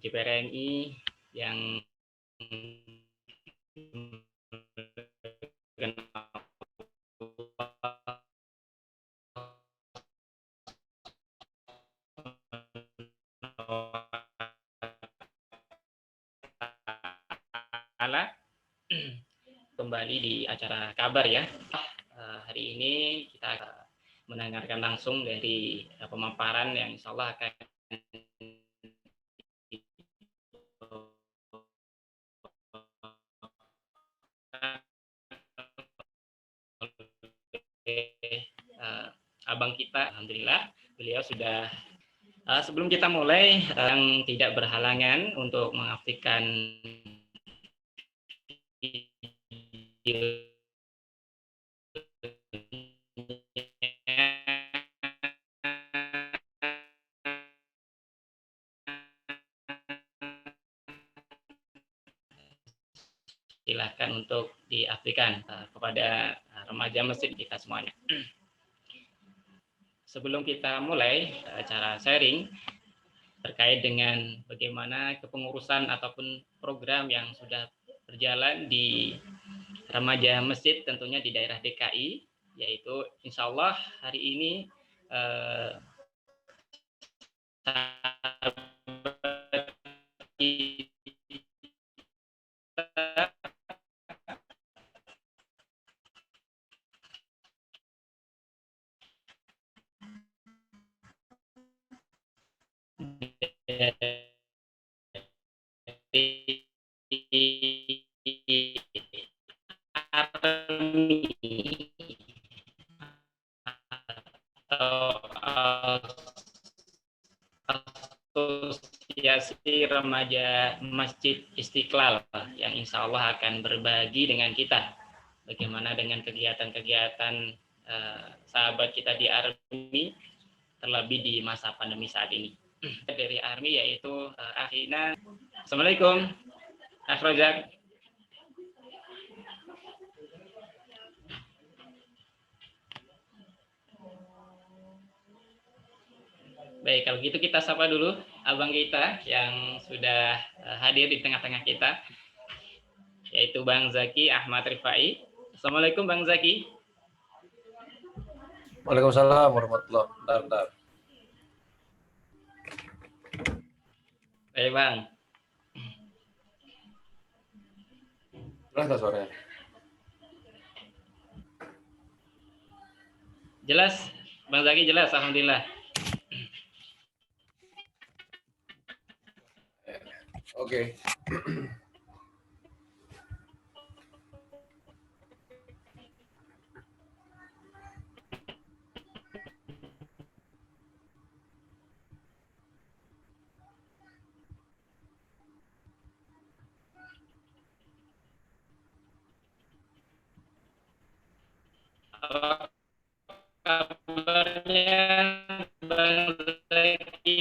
JPRNI yang kembali di acara kabar ya. Hari ini kita mendengarkan langsung dari pemaparan yang insya Allah akan abang kita. Alhamdulillah beliau sudah sebelum kita mulai yang tidak berhalangan untuk mengaktifkan silahkan untuk diaktifkan kepada remaja masjid kita semuanya. Sebelum kita mulai acara sharing terkait dengan bagaimana kepengurusan ataupun program yang sudah berjalan di remaja masjid tentunya di daerah DKI, yaitu insya Allah hari ini Asosiasi Remaja Masjid Istiqlal yang insya Allah akan berbagi dengan kita bagaimana dengan kegiatan-kegiatan sahabat kita di ARMI terlebih di masa pandemi saat ini. Dari ARMI yaitu Akhina. Assalamualaikum, Afrojak. Baik, kalau gitu kita sapa dulu abang kita yang sudah hadir di tengah-tengah kita, yaitu Bang Zaki Ahmad Rifai. Assalamualaikum Bang Zaki. Waalaikumsalam warahmatullahi wabarakatuh. Baik Bang. Jelas nggak suaranya? Jelas, Bang Zaki jelas, alhamdulillah. Oke. Apa kabarnya Bang Zaki?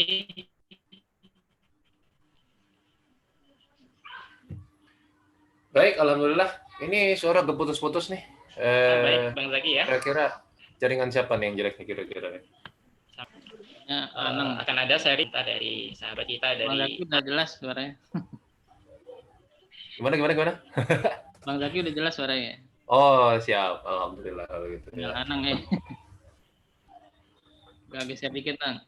Baik, alhamdulillah. Ini suara keputus-putus nih. Baik Bang Zaki ya. Kira-kira jaringan siapa nih yang jelek nih kira-kira? Akan ada sharing dari sahabat kita dari. Bang Zaki udah jelas suaranya. Gimana? Bang Zaki udah jelas suaranya. Oh, siap. Alhamdulillah kalau gitu. Tinggal Anang ya. Gak geser dikit, Bang.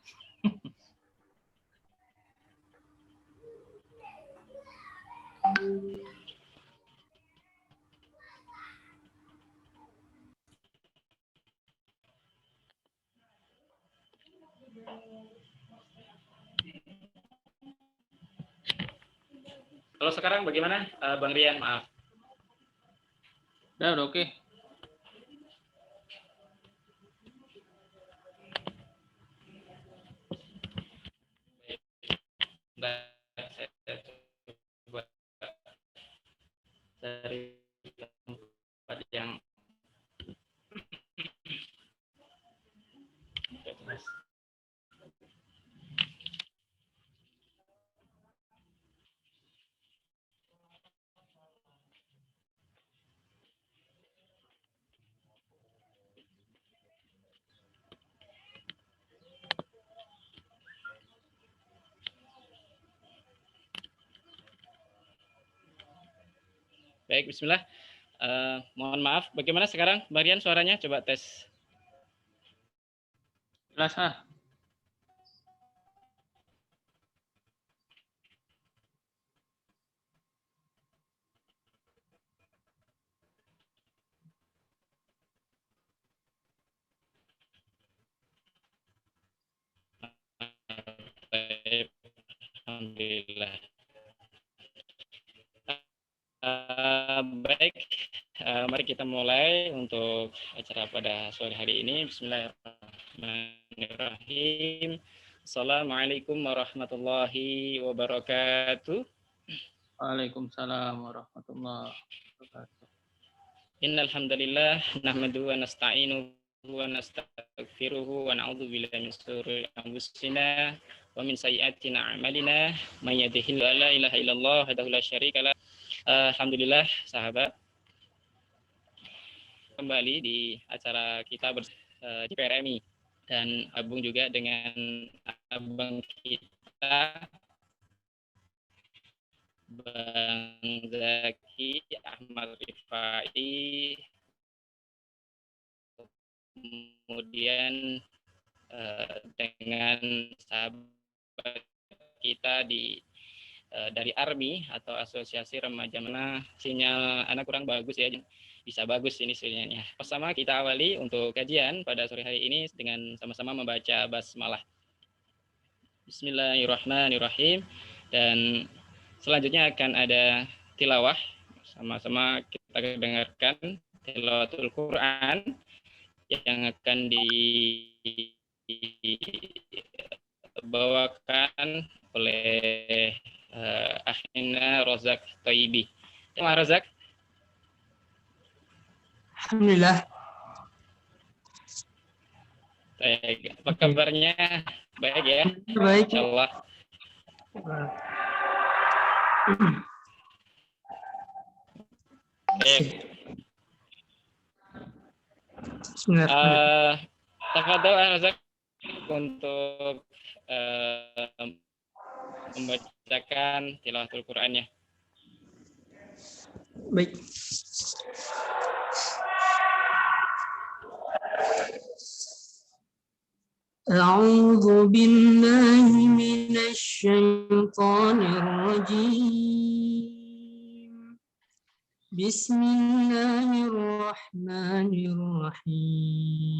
Kalau sekarang bagaimana Bang Rian? Maaf. Udah oke. Dari tempat yang Baik, bismillah. Mohon maaf, bagaimana sekarang Marian suaranya? Coba tes. Jelas ah. Baik, alhamdulillah. Baik, mari kita mulai untuk acara pada sore hari ini. Bismillahirrahmanirrahim. Assalamualaikum warahmatullahi wabarakatuh. Waalaikumsalam warahmatullahi wabarakatuh. Innal hamdalillah nahmaduhu wa nasta'inuhu wa nastaghfiruhu wa na'udzu billahi min shururi anfusina wa min sayyiati a'malina may yahdihillahu la ilaha illallah wahdahu la syarika lah. Alhamdulillah sahabat, kembali di acara kita di PRMI dan gabung juga dengan abang kita Bang Zaki Ahmad Rifai, kemudian dengan sahabat kita dari ARMI atau Asosiasi Remaja Mana. Sinyal anak kurang bagus ya, bisa bagus ini sinyalnya. Pertama kita awali untuk kajian pada sore hari ini dengan sama-sama membaca basmalah. Bismillahirrahmanirrahim. Dan selanjutnya akan ada tilawah, sama-sama kita dengarkan tilawatul Quran yang akan dibawakan oleh akhina Rozak Toibi. Terima Rozak. Alhamdulillah. Baik, apa kabarnya? Baik ya? Baik. Insyaallah. Baik. Tafadhol Rozak untuk membacakan tilawatul Qur'annya. Baik. A'udzu billahi minasy syaithanir rajim. Bismillahirrahmanirrahim.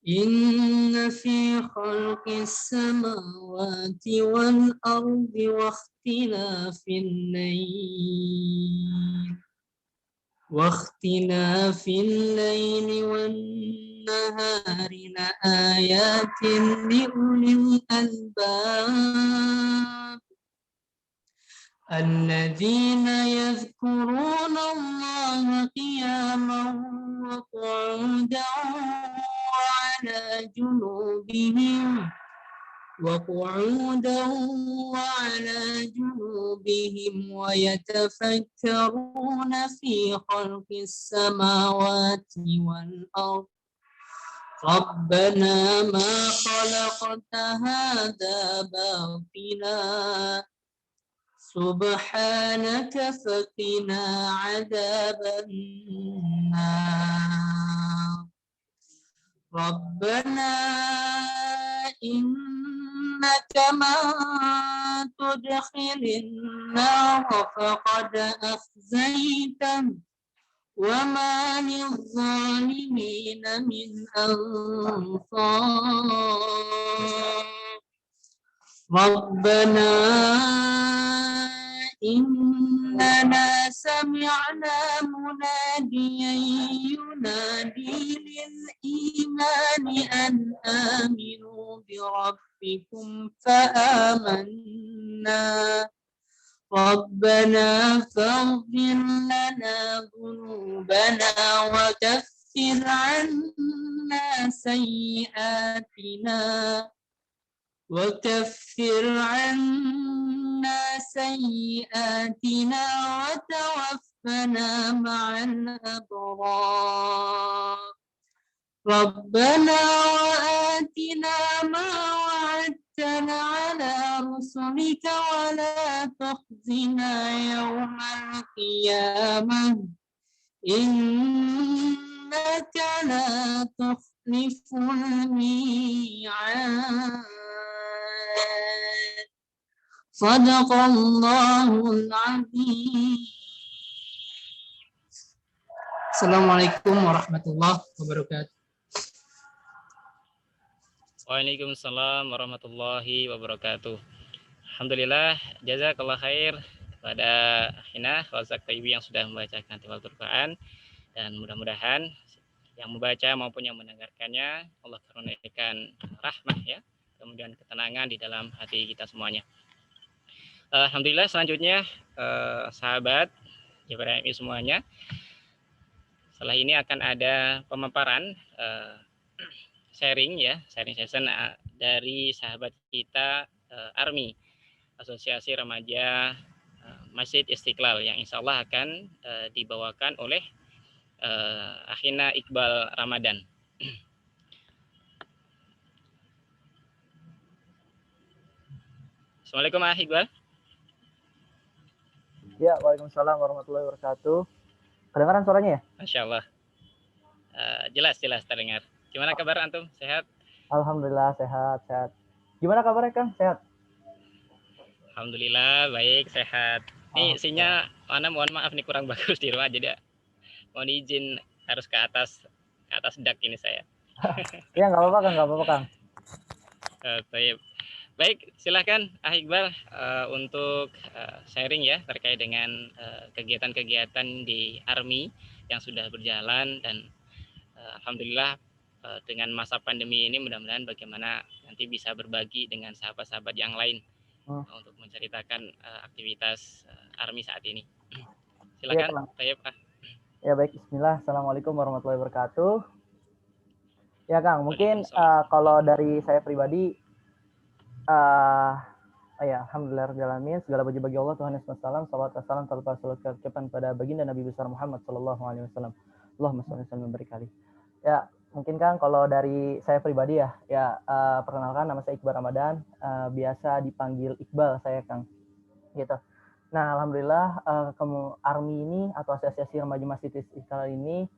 Inna fi khalqis samawati wal ardi wa ikhtilafil layl wan nahari la ayatin li ulil albab alladzina yadhkuruna Allaha qiyaman wa qu'udan على جنوبهم ويتفكرون في خلق السماوات والأرض ربنا ما خلقت هذا باطلا سبحانك فقنا عذاب النار ربنا إنك من تدخل النار فقد أخزيته وما للظالمين من أنصار ربنا إننا سمعنا مناديا ينادي للإيمان أن آمنوا بربكم فآمنا ربنا فاغفر لنا ذنوبنا وكفر عنا سيئاتنا وتوفنا مع الأبرار ربنا وآتنا ما وعدتنا على رسلك رسلك ولا تخزنا يوم القيامة إنك لا تخلف الميعاد صدق الله العظيم. Assalamualaikum warahmatullahi wabarakatuh. Waalaikumsalam warahmatullahi wabarakatuh. Alhamdulillah, jazakallah khair pada Hina Razak Taibi yang sudah membacakan tilawatul Quran, dan mudah-mudahan yang membaca maupun yang mendengarkannya Allah karuniakan rahmah ya, kemudian ketenangan di dalam hati kita semuanya. Alhamdulillah, selanjutnya sahabat JPRMI semuanya, setelah ini akan ada pemaparan sharing session dari sahabat kita ARMI, Asosiasi Remaja Masjid Istiqlal, yang insya Allah akan dibawakan oleh Akhina Iqbal Ramadan. Assalamualaikum Ah Iqbal. Ya, waalaikumsalam warahmatullahi wabarakatuh. Kedengaran suaranya ya? Masya Allah. Jelas terdengar. Gimana kabar antum? Sehat? Alhamdulillah sehat. Gimana kabarnya Kang? Sehat? Alhamdulillah baik, sehat. Nih sinyal mana, mohon maaf nih kurang bagus di rumah, jadi mohon izin harus ke atas dak ini saya. Ya nggak apa-apa Kang. Baik, silakan Ah Iqbal untuk sharing ya terkait dengan kegiatan-kegiatan di ARMI yang sudah berjalan, dan alhamdulillah dengan masa pandemi ini mudah-mudahan bagaimana nanti bisa berbagi dengan sahabat-sahabat yang lain untuk menceritakan aktivitas ARMI saat ini. Silakan. Ya baik, bismillah. Assalamualaikum warahmatullahi wabarakatuh. Ya Kang, mungkin kalau dari saya pribadi, ya alhamdulillahirobbilalamin, segala puji bagi Allah Tuhan Yesus Salam, salawat wassalam tanpa kecukupan pada baginda Nabi besar Muhammad sallallahu alaihi wasallam. Allahumma shalli wa sallim berkali. Ya, mungkin Kang kalau dari saya pribadi perkenalkan nama saya Iqbal Ramadan, biasa dipanggil Iqbal saya Kang. Gitu. Nah, alhamdulillah ARMI ini atau Asosiasi Remaja Masjid Istiqlal ini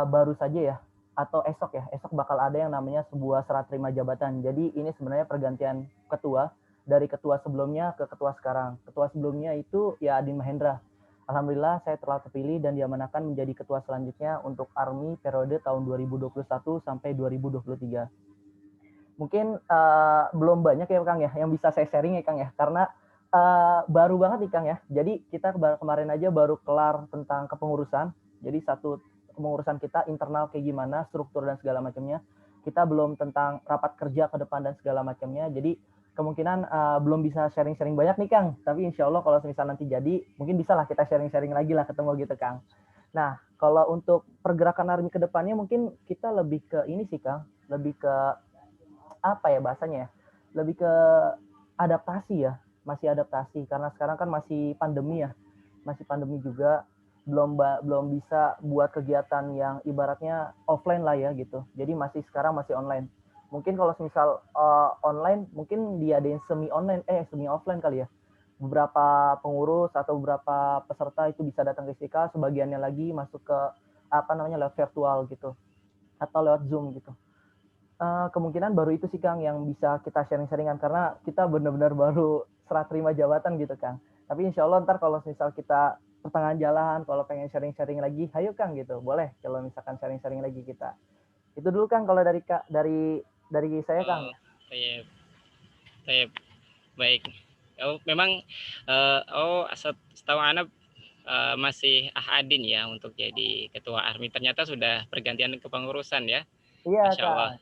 baru saja ya, atau esok bakal ada yang namanya sebuah serah terima jabatan. Jadi ini sebenarnya pergantian ketua dari ketua sebelumnya ke ketua sekarang. Ketua sebelumnya itu ya Adin Mahendra. Alhamdulillah saya telah terpilih dan diamanahkan menjadi ketua selanjutnya untuk ARMI periode tahun 2021 sampai 2023. Mungkin belum banyak ya Kang ya yang bisa saya sharing ya Kang ya, karena baru banget nih Kang ya. Jadi kita kemarin aja baru kelar tentang kepengurusan. Jadi satu kepengurusan kita internal kayak gimana, struktur dan segala macamnya. Kita belum tentang rapat kerja ke depan dan segala macamnya. Jadi kemungkinan belum bisa sharing-sharing banyak nih Kang. Tapi insya Allah kalau misalnya nanti jadi, mungkin bisa lah kita sharing-sharing lagi lah ketemu gitu Kang. Nah, kalau untuk pergerakan ARMI ke depannya mungkin kita lebih ke ini sih Kang. Lebih ke apa ya bahasanya ya? Lebih ke adaptasi ya. Masih adaptasi karena sekarang kan masih pandemi ya. Masih pandemi juga. Belum bisa buat kegiatan yang ibaratnya offline lah ya gitu. Jadi sekarang masih online. Mungkin kalau misal online mungkin diadain semi offline kali ya. Beberapa pengurus atau beberapa peserta itu bisa datang ke Istiqlal, sebagiannya lagi masuk ke lewat virtual gitu atau lewat Zoom gitu. Kemungkinan baru itu sih Kang yang bisa kita sharing-sharingan, karena kita benar-benar baru serah terima jabatan gitu Kang. Tapi insya Allah ntar kalau misal kita pertengahan jalan, kalau pengen sharing-sharing lagi, ayo Kang gitu, boleh kalau misalkan sharing-sharing lagi kita. Itu dulu Kang kalau dari saya Kang. Baik. Memang setahu Anda masih Adin ya untuk jadi ketua ARMI. Ternyata sudah pergantian kepengurusan ya. Iya, Masya Allah.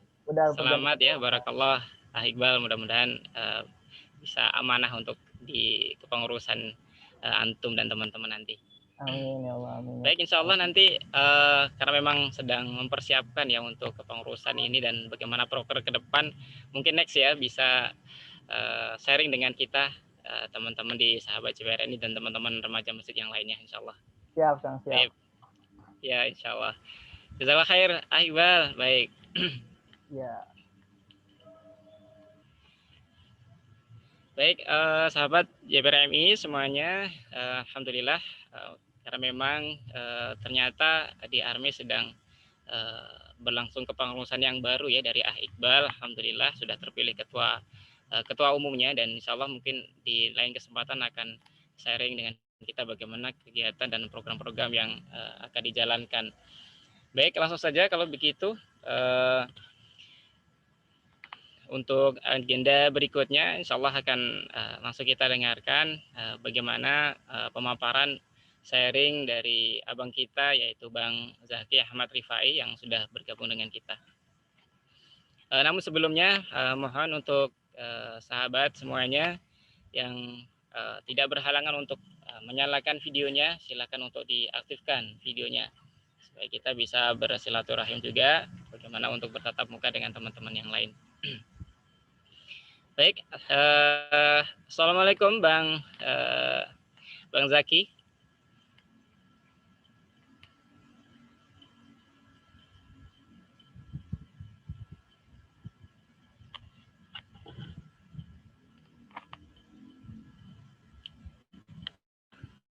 Selamat ya, barakallah Iqbal. Mudah-mudahan bisa amanah untuk di kepengurusan antum dan teman-teman nanti. Amin ya Allah. Amin. Baik, insya Allah nanti karena memang sedang mempersiapkan ya untuk kepengurusan ini dan bagaimana proker ke depan, mungkin next ya bisa sharing dengan kita teman-teman di sahabat JPR ini dan teman-teman remaja masjid yang lainnya, insya Allah. Siap Kang, siap. Baik. Ya, insya Allah. Jazakallah khair, Iqbal. Baik. Ya. Baik, sahabat JPRMI semuanya, alhamdulillah, karena memang ternyata di ARMI sedang berlangsung kepengurusan yang baru ya dari Iqbal, alhamdulillah sudah terpilih ketua umumnya, dan insya Allah mungkin di lain kesempatan akan sharing dengan kita bagaimana kegiatan dan program-program yang akan dijalankan. Baik, langsung saja kalau begitu. Untuk agenda berikutnya, insya Allah akan langsung kita dengarkan bagaimana pemaparan sharing dari abang kita, yaitu Bang Zaki Ahmad Rifai yang sudah bergabung dengan kita. Namun sebelumnya, mohon untuk sahabat semuanya yang tidak berhalangan untuk menyalakan videonya, silakan untuk diaktifkan videonya, supaya kita bisa bersilaturahim juga, bagaimana untuk bertatap muka dengan teman-teman yang lain. Baik, assalamualaikum Bang Zaki.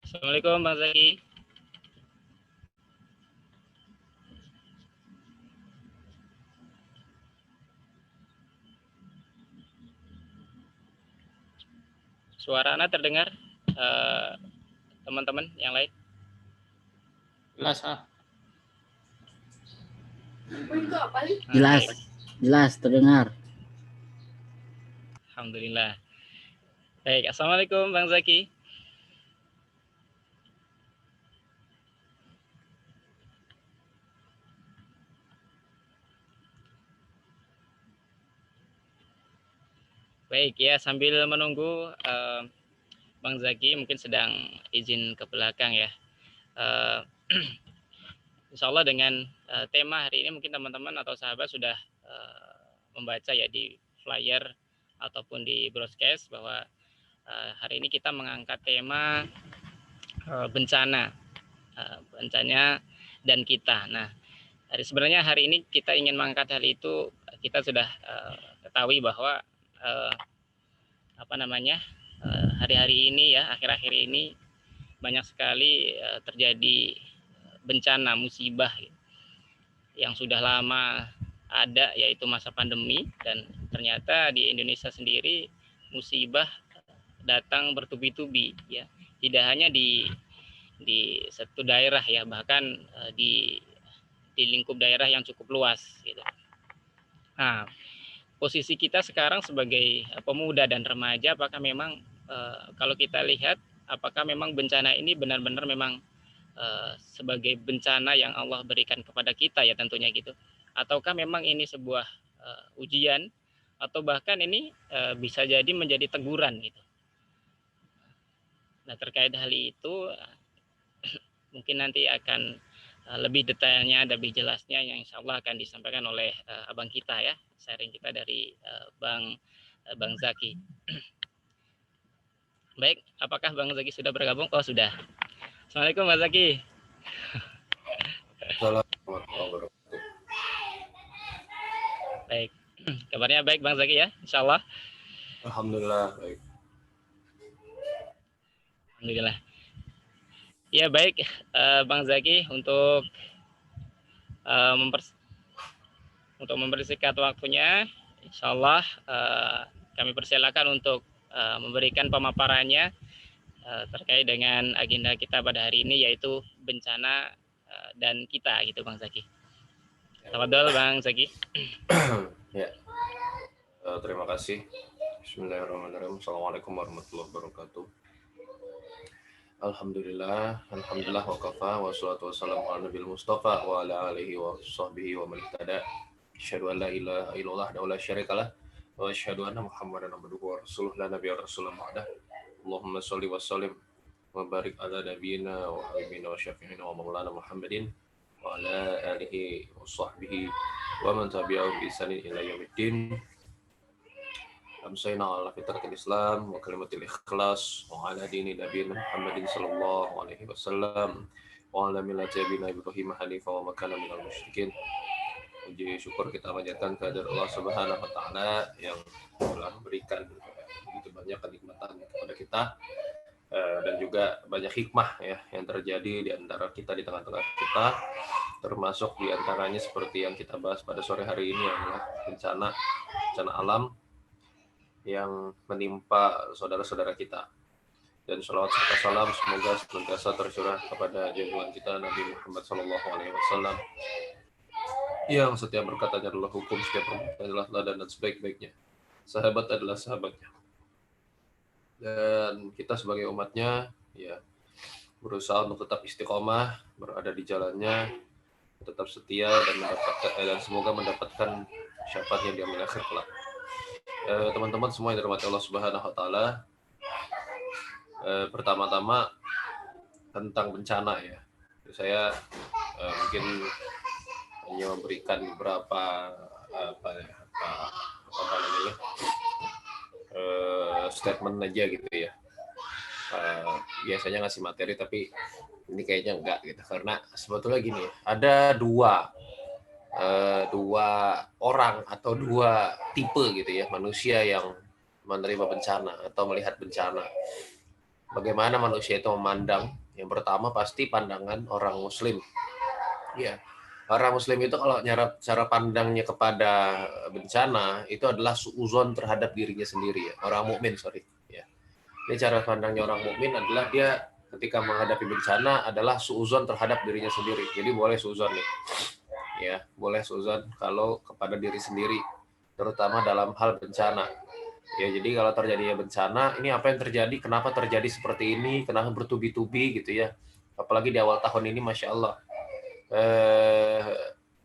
Assalamualaikum Bang Zaki. Suara Anda terdengar, teman-teman yang lain? Jelas, Jelas terdengar. Alhamdulillah. Baik, assalamualaikum Bang Zaki. Baik ya, sambil menunggu Bang Zaki mungkin sedang izin ke belakang ya. Insya Allah dengan tema hari ini mungkin teman-teman atau sahabat sudah membaca ya di flyer ataupun di broadcast bahwa hari ini kita mengangkat tema bencana dan kita. Nah, sebenarnya hari ini kita ingin mengangkat hal itu. Kita sudah ketahui bahwa hari-hari ini ya, akhir-akhir ini banyak sekali terjadi bencana, musibah yang sudah lama ada, yaitu masa pandemi, dan ternyata di Indonesia sendiri musibah datang bertubi-tubi ya, tidak hanya di satu daerah ya, bahkan di lingkup daerah yang cukup luas gitu. Nah, posisi kita sekarang sebagai pemuda dan remaja, apakah memang kalau kita lihat, apakah memang bencana ini benar-benar memang sebagai bencana yang Allah berikan kepada kita ya tentunya gitu, ataukah memang ini sebuah ujian, atau bahkan ini bisa jadi menjadi teguran gitu. Nah, terkait hal itu mungkin nanti akan lebih detailnya, lebih jelasnya yang insya Allah akan disampaikan oleh abang kita ya, sharing kita dari Bang Zaki. Baik, apakah Bang Zaki sudah bergabung? Oh, sudah. Assalamualaikum Bang Zaki. Assalamualaikum. Baik, kabarnya baik Bang Zaki ya, insya Allah. Alhamdulillah baik. Alhamdulillah. Ya baik, Bang Zaki, untuk mempersingkat waktunya, insya Allah kami persilakan untuk memberikan pemaparannya terkait dengan agenda kita pada hari ini, yaitu bencana dan kita gitu Bang Zaki. Tafadhol Bang Zaki. Ya, terima kasih. Bismillahirrahmanirrahim. Assalamualaikum warahmatullahi wabarakatuh. Alhamdulillah wa kafa wa salatu wassalamu ala nabil mustafa wa ala alihi wa sahbihi wa man ihtada. Asyhadu an la ilaha illallah wa la syarikalah wa asyhadu anna Muhammadan abduhu wa rasuluhu la nabiyya rasulullah ba'da. Allahumma shalli wa sallim wa barik ala nabiyyina wa habibina wa syafi'ina wa maulana Muhammadin wa ala alihi wa sahbihi wa man tabi'ahum bi ihsanin ila yaumiddin. Amsayna ala fitratil Islam wa kalimatil ikhlas wa ala dini nabiyina Muhammadin sallallahu alaihi wasallam wa ala millati abina Ibrahim hanifa wa makana minal musyrikin. Puji syukur kita panjatkan kehadirat Allah Subhanahu wa taala yang telah memberikan begitu banyak kenikmatan kepada kita, dan juga banyak hikmah ya yang terjadi di antara kita, di tengah-tengah kita, termasuk di antaranya seperti yang kita bahas pada sore hari ini adalah bencana alam yang menimpa saudara-saudara kita. Dan sholawat serta salam semoga senantiasa tercurah kepada junjungan kita Nabi Muhammad SAW yang setiap berkatanya adalah hukum, setiap perbuatan adalah teladan dan sebaik-baiknya. Sahabat adalah sahabatnya. Dan kita sebagai umatnya ya berusaha untuk tetap istiqomah, berada di jalannya, tetap setia dan semoga mendapatkan syafaatnya di yaumil akhir kelak. Teman-teman semua yang dirahmati Allah Subhanahu wa taala, pertama-tama tentang bencana ya. Saya mungkin hanya memberikan beberapa statement aja gitu ya. Biasanya ngasih materi tapi ini kayaknya enggak gitu, karena sebetulnya gini, ada dua orang atau dua tipe gitu ya manusia yang menerima bencana atau melihat bencana. Bagaimana manusia itu memandang? Yang pertama pasti pandangan orang muslim. Ya, orang muslim itu kalau cara pandangnya kepada bencana itu adalah suuzon terhadap dirinya sendiri ya. Orang mukmin, ya. Ini cara pandangnya orang mukmin adalah dia ketika menghadapi bencana adalah suuzon terhadap dirinya sendiri. Jadi boleh suuzon nih. Ya, boleh suuzon kalau kepada diri sendiri, terutama dalam hal bencana. Ya, jadi kalau terjadinya bencana, ini apa yang terjadi? Kenapa terjadi seperti ini? Kenapa bertubi-tubi gitu ya? Apalagi di awal tahun ini, Masya Allah,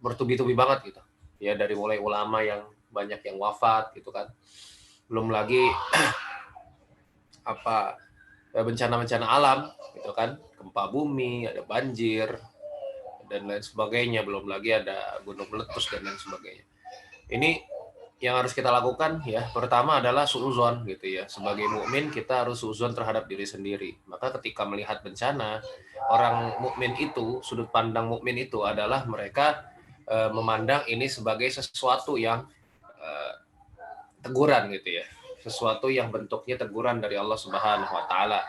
bertubi-tubi banget gitu. Ya, dari mulai ulama yang banyak yang wafat gitu kan. Belum lagi bencana-bencana alam gitu kan, gempa bumi, ada banjir dan lain sebagainya. Belum lagi ada gunung meletus dan lain sebagainya. Ini yang harus kita lakukan ya, pertama adalah suuzon gitu ya. Sebagai mukmin kita harus suuzon terhadap diri sendiri. Maka ketika melihat bencana, orang mukmin itu, sudut pandang mukmin itu adalah mereka memandang ini sebagai sesuatu yang teguran gitu ya. Sesuatu yang bentuknya teguran dari Allah Subhanahu wa taala.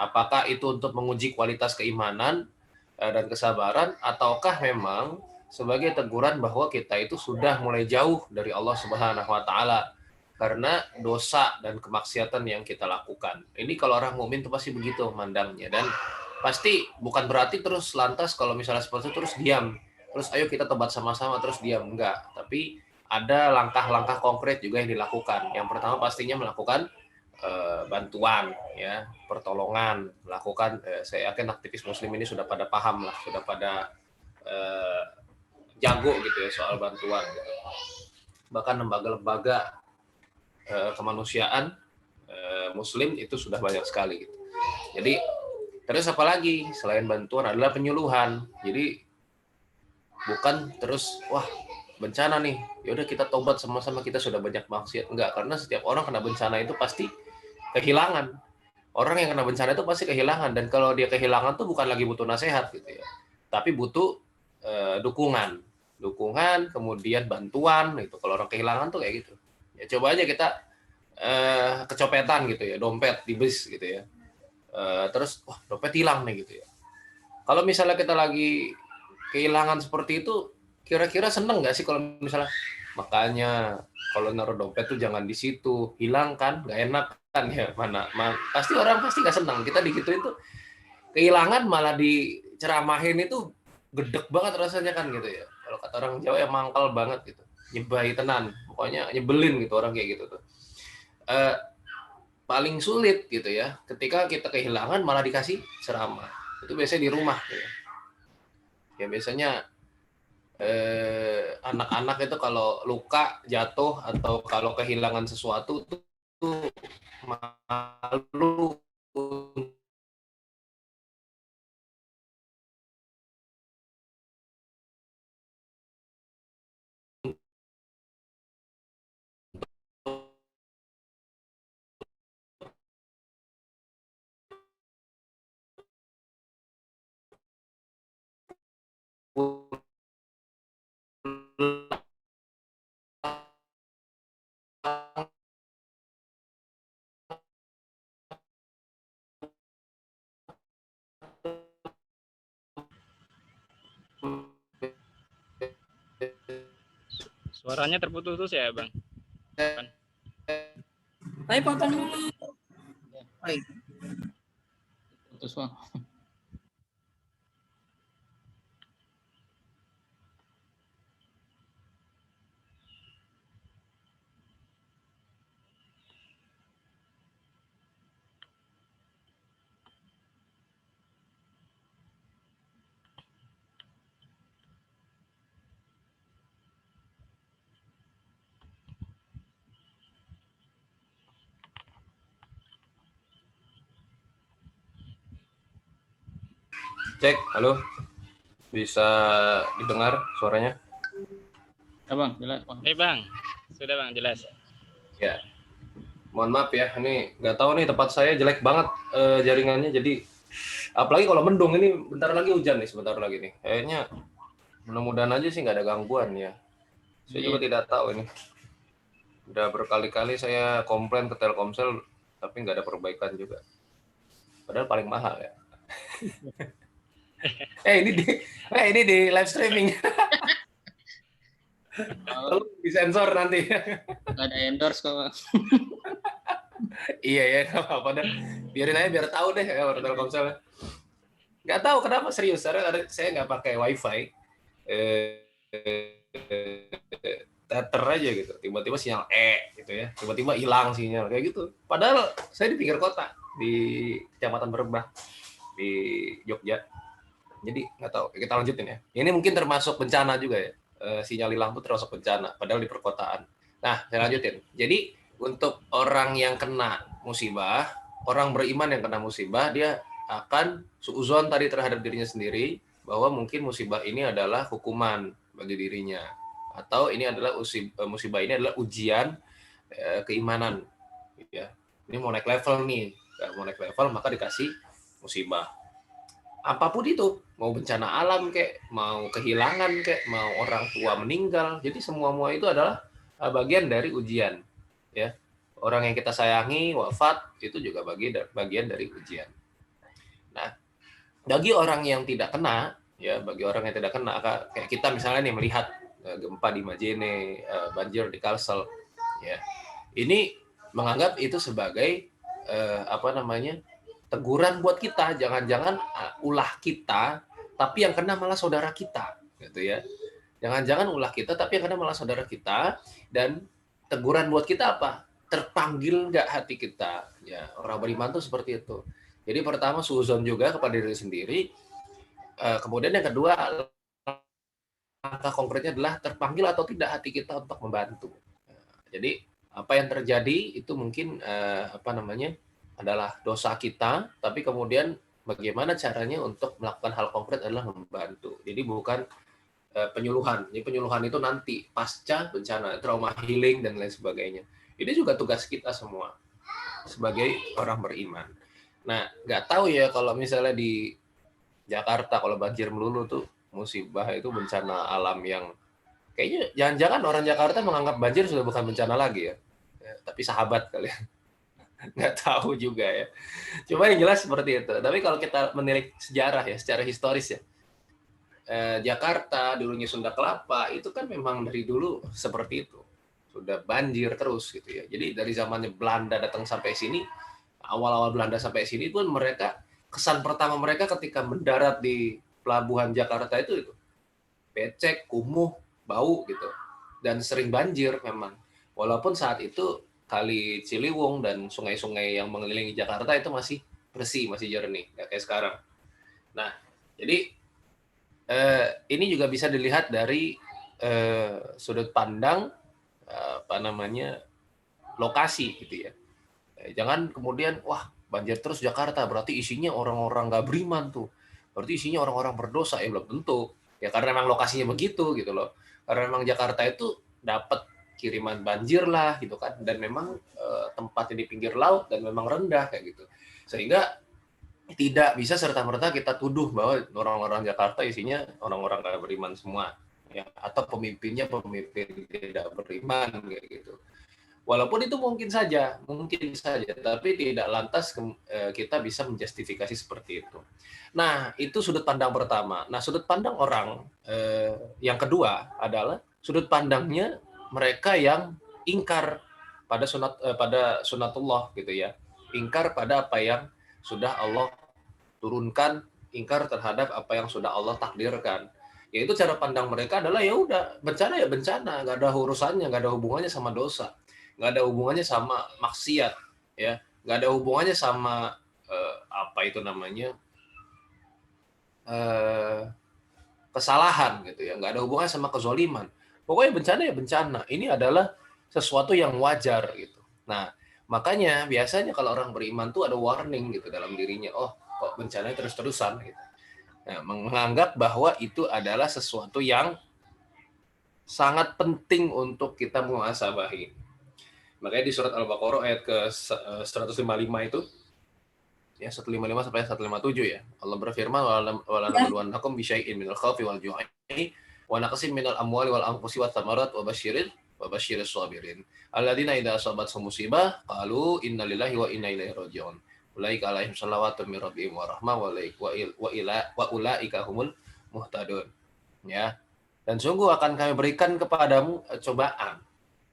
Apakah itu untuk menguji kualitas keimanan dan kesabaran, ataukah memang sebagai teguran bahwa kita itu sudah mulai jauh dari Allah Subhanahu wa taala karena dosa dan kemaksiatan yang kita lakukan. Ini kalau orang mukmin itu pasti begitu mandangnya, dan pasti bukan berarti terus lantas kalau misalnya seperti itu terus diam. Terus ayo kita tobat sama-sama terus diam, enggak. Tapi ada langkah-langkah konkret juga yang dilakukan. Yang pertama pastinya melakukan bantuan ya, pertolongan, melakukan saya yakin aktivis muslim ini sudah pada paham lah, sudah pada jago gitu ya soal bantuan gitu. Bahkan lembaga-lembaga kemanusiaan muslim itu sudah banyak sekali gitu. Jadi terus apalagi selain bantuan adalah penyuluhan. Jadi bukan terus wah bencana nih, yaudah kita tobat sama-sama, kita sudah banyak maksiat. Enggak, karena setiap orang kena bencana itu pasti kehilangan. Orang yang kena bencana itu pasti kehilangan, dan kalau dia kehilangan tuh bukan lagi butuh nasihat gitu ya, tapi butuh dukungan, kemudian bantuan gitu. Kalau orang kehilangan tuh kayak gitu. Ya coba aja kita kecopetan gitu ya, dompet di bis gitu ya. Terus wah dompet hilang nih gitu ya. Kalau misalnya kita lagi kehilangan seperti itu, kira-kira seneng nggak sih kalau misalnya, makanya kalau naruh dompet tuh jangan di situ, hilang kan, nggak enak kan ya, pasti orang pasti nggak senang. Kita digituin tuh, kehilangan malah diceramahin itu gedek banget rasanya kan gitu ya. Kalau kata orang Jawa ya mangkal banget gitu, nyebai tenan, pokoknya nyebelin gitu orang kayak gitu tuh. Paling sulit gitu ya, ketika kita kehilangan malah dikasih ceramah. Itu biasanya di rumah gitu. Ya biasanya anak-anak itu kalau luka, jatuh, atau kalau kehilangan sesuatu tuh malu Suaranya terputus ya, Bang. Tapi potong dulu. Putus, Bang. Cek, halo. Bisa didengar suaranya? Ya, Bang, jelas, Bang. Bang, sudah Bang, jelas. Ya. Mohon maaf ya, ini nggak tahu nih tempat saya jelek banget jaringannya, jadi apalagi kalau mendung ini bentar lagi hujan nih, sebentar lagi nih. Kayaknya mudah-mudahan aja sih nggak ada gangguan ya. Saya juga tidak tahu ini. Udah berkali-kali saya komplain ke Telkomsel, tapi nggak ada perbaikan juga. Padahal paling mahal ya. ini di live streaming. Lalu disensor nanti. Nggak ada endorse kok, Bang. Iya ya, nggak apa-apa deh. Biarin aja biar tahu deh ya orang Telkomsel. Nggak tahu kenapa serius. Saya nggak pakai WiFi. Teter aja gitu. Tiba-tiba sinyal gitu ya. Tiba-tiba hilang sinyal kayak gitu. Padahal saya di pinggir kota di Kecamatan Berbah di Jogja. Jadi nggak tahu. Kita lanjutin ya. Ini mungkin termasuk bencana juga ya. Sinyal hilang itu termasuk bencana. Padahal di perkotaan. Nah, saya lanjutin. Jadi untuk orang yang kena musibah, orang beriman yang kena musibah, dia akan suudzon tadi terhadap dirinya sendiri bahwa mungkin musibah ini adalah hukuman bagi dirinya, atau ini adalah musibah ini adalah ujian keimanan. Ya, ini mau naik level nih, mau naik level maka dikasih musibah. Apapun itu, mau bencana alam kek, mau kehilangan kek, mau orang tua meninggal, jadi semua itu adalah bagian dari ujian. Ya, orang yang kita sayangi wafat itu juga bagian dari ujian. Nah, bagi orang yang tidak kena, ya bagi orang yang tidak kena, kayak kita misalnya nih melihat gempa di Majene, banjir di Kalsel, ya ini menganggap itu sebagai teguran buat kita, jangan-jangan ulah kita, tapi yang kena malah saudara kita, gitu ya. Jangan-jangan ulah kita, tapi yang kena malah saudara kita, dan teguran buat kita apa? Terpanggil nggak hati kita? Ya, orang beriman tuh seperti itu. Jadi pertama suudzon juga kepada diri sendiri. Kemudian yang kedua, langkah konkretnya adalah terpanggil atau tidak hati kita untuk membantu. Jadi apa yang terjadi itu mungkin adalah dosa kita, tapi kemudian bagaimana caranya untuk melakukan hal konkret adalah membantu. Jadi bukan penyuluhan. Jadi penyuluhan itu nanti pasca bencana, trauma healing dan lain sebagainya. Ini juga tugas kita semua sebagai orang beriman. Nah, nggak tahu ya kalau misalnya di Jakarta kalau banjir melulu tuh musibah itu bencana alam yang kayaknya jangan-jangan orang Jakarta menganggap banjir sudah bukan bencana lagi ya tapi sahabat kali ya. Nggak tahu juga ya. Cuma yang jelas seperti itu. Tapi kalau kita menilik sejarah ya, secara historis ya, Jakarta dulunya Sunda Kelapa itu kan memang dari dulu seperti itu, sudah banjir terus gitu ya. Jadi dari zamannya Belanda datang sampai sini, awal-awal Belanda sampai sini pun mereka, kesan pertama mereka ketika mendarat di pelabuhan Jakarta itu becek, kumuh, bau gitu, dan sering banjir memang. Walaupun saat itu Kali Ciliwung dan sungai-sungai yang mengelilingi Jakarta itu masih bersih, masih jernih, nggak kayak sekarang. Nah, jadi ini juga bisa dilihat dari sudut pandang lokasi gitu ya. Jangan kemudian wah banjir terus Jakarta berarti isinya orang-orang nggak beriman tuh, berarti isinya orang-orang berdosa. Ya belum tentu ya, karena memang lokasinya begitu gitu loh, karena memang Jakarta itu dapat kiriman banjir lah gitu kan, dan memang tempatnya di pinggir laut dan memang rendah kayak gitu, sehingga tidak bisa serta-merta kita tuduh bahwa orang-orang Jakarta isinya orang-orang nggak beriman semua ya, atau pemimpinnya pemimpin tidak beriman kayak gitu. Walaupun itu mungkin saja, tapi tidak lantas kita bisa menjustifikasi seperti itu. Nah, itu sudut pandang pertama. Nah, sudut pandang orang yang kedua adalah sudut pandangnya mereka yang ingkar pada sunatullah gitu ya. Ingkar pada apa yang sudah Allah turunkan, ingkar terhadap apa yang sudah Allah takdirkan. Yaitu cara pandang mereka adalah ya udah bencana ya bencana, nggak ada urusannya, nggak ada hubungannya sama dosa, nggak ada hubungannya sama maksiat, ya, nggak ada hubungannya sama apa itu namanya kesalahan gitu ya, nggak ada hubungannya sama kezoliman. Pokoknya bencana ya bencana. Ini adalah sesuatu yang wajar gitu. Nah, makanya biasanya kalau orang beriman tuh ada warning gitu dalam dirinya. Oh, kok bencananya terus-terusan gitu. Nah, menganggap bahwa itu adalah sesuatu yang sangat penting untuk kita muhasabahi. Makanya di surat Al-Baqarah ayat ke 155 itu ya 155 sampai 157 ya. Allah berfirman wala nabluwannakum bisyai'in minal khaufi wal ju'i wa naqsin minal amwali wal anfusi wat thamarat wa basyiris sabirin. Alladzina idza asabathum musibah qalu inna lillahi wa inna ilaihi raji'un. Ulaika alaihim shalawatun mir rabbihim wa rahmah wa ulaika humul muhtadun. Ya. Dan sungguh akan kami berikan kepadamu cobaan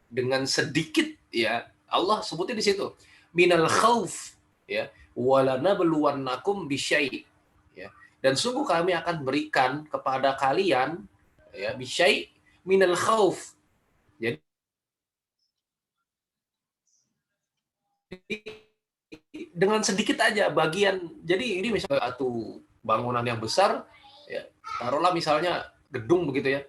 dengan sedikit ya. Allah sebutin di situ minal khauf ya. Walanabluwannakum bisyai' ya. Dan sungguh kami akan berikan kepada kalian ya bisyai' minal khauf. Jadi dengan sedikit aja bagian. Jadi ini misalnya satu bangunan yang besar ya, taruhlah misalnya gedung begitu ya.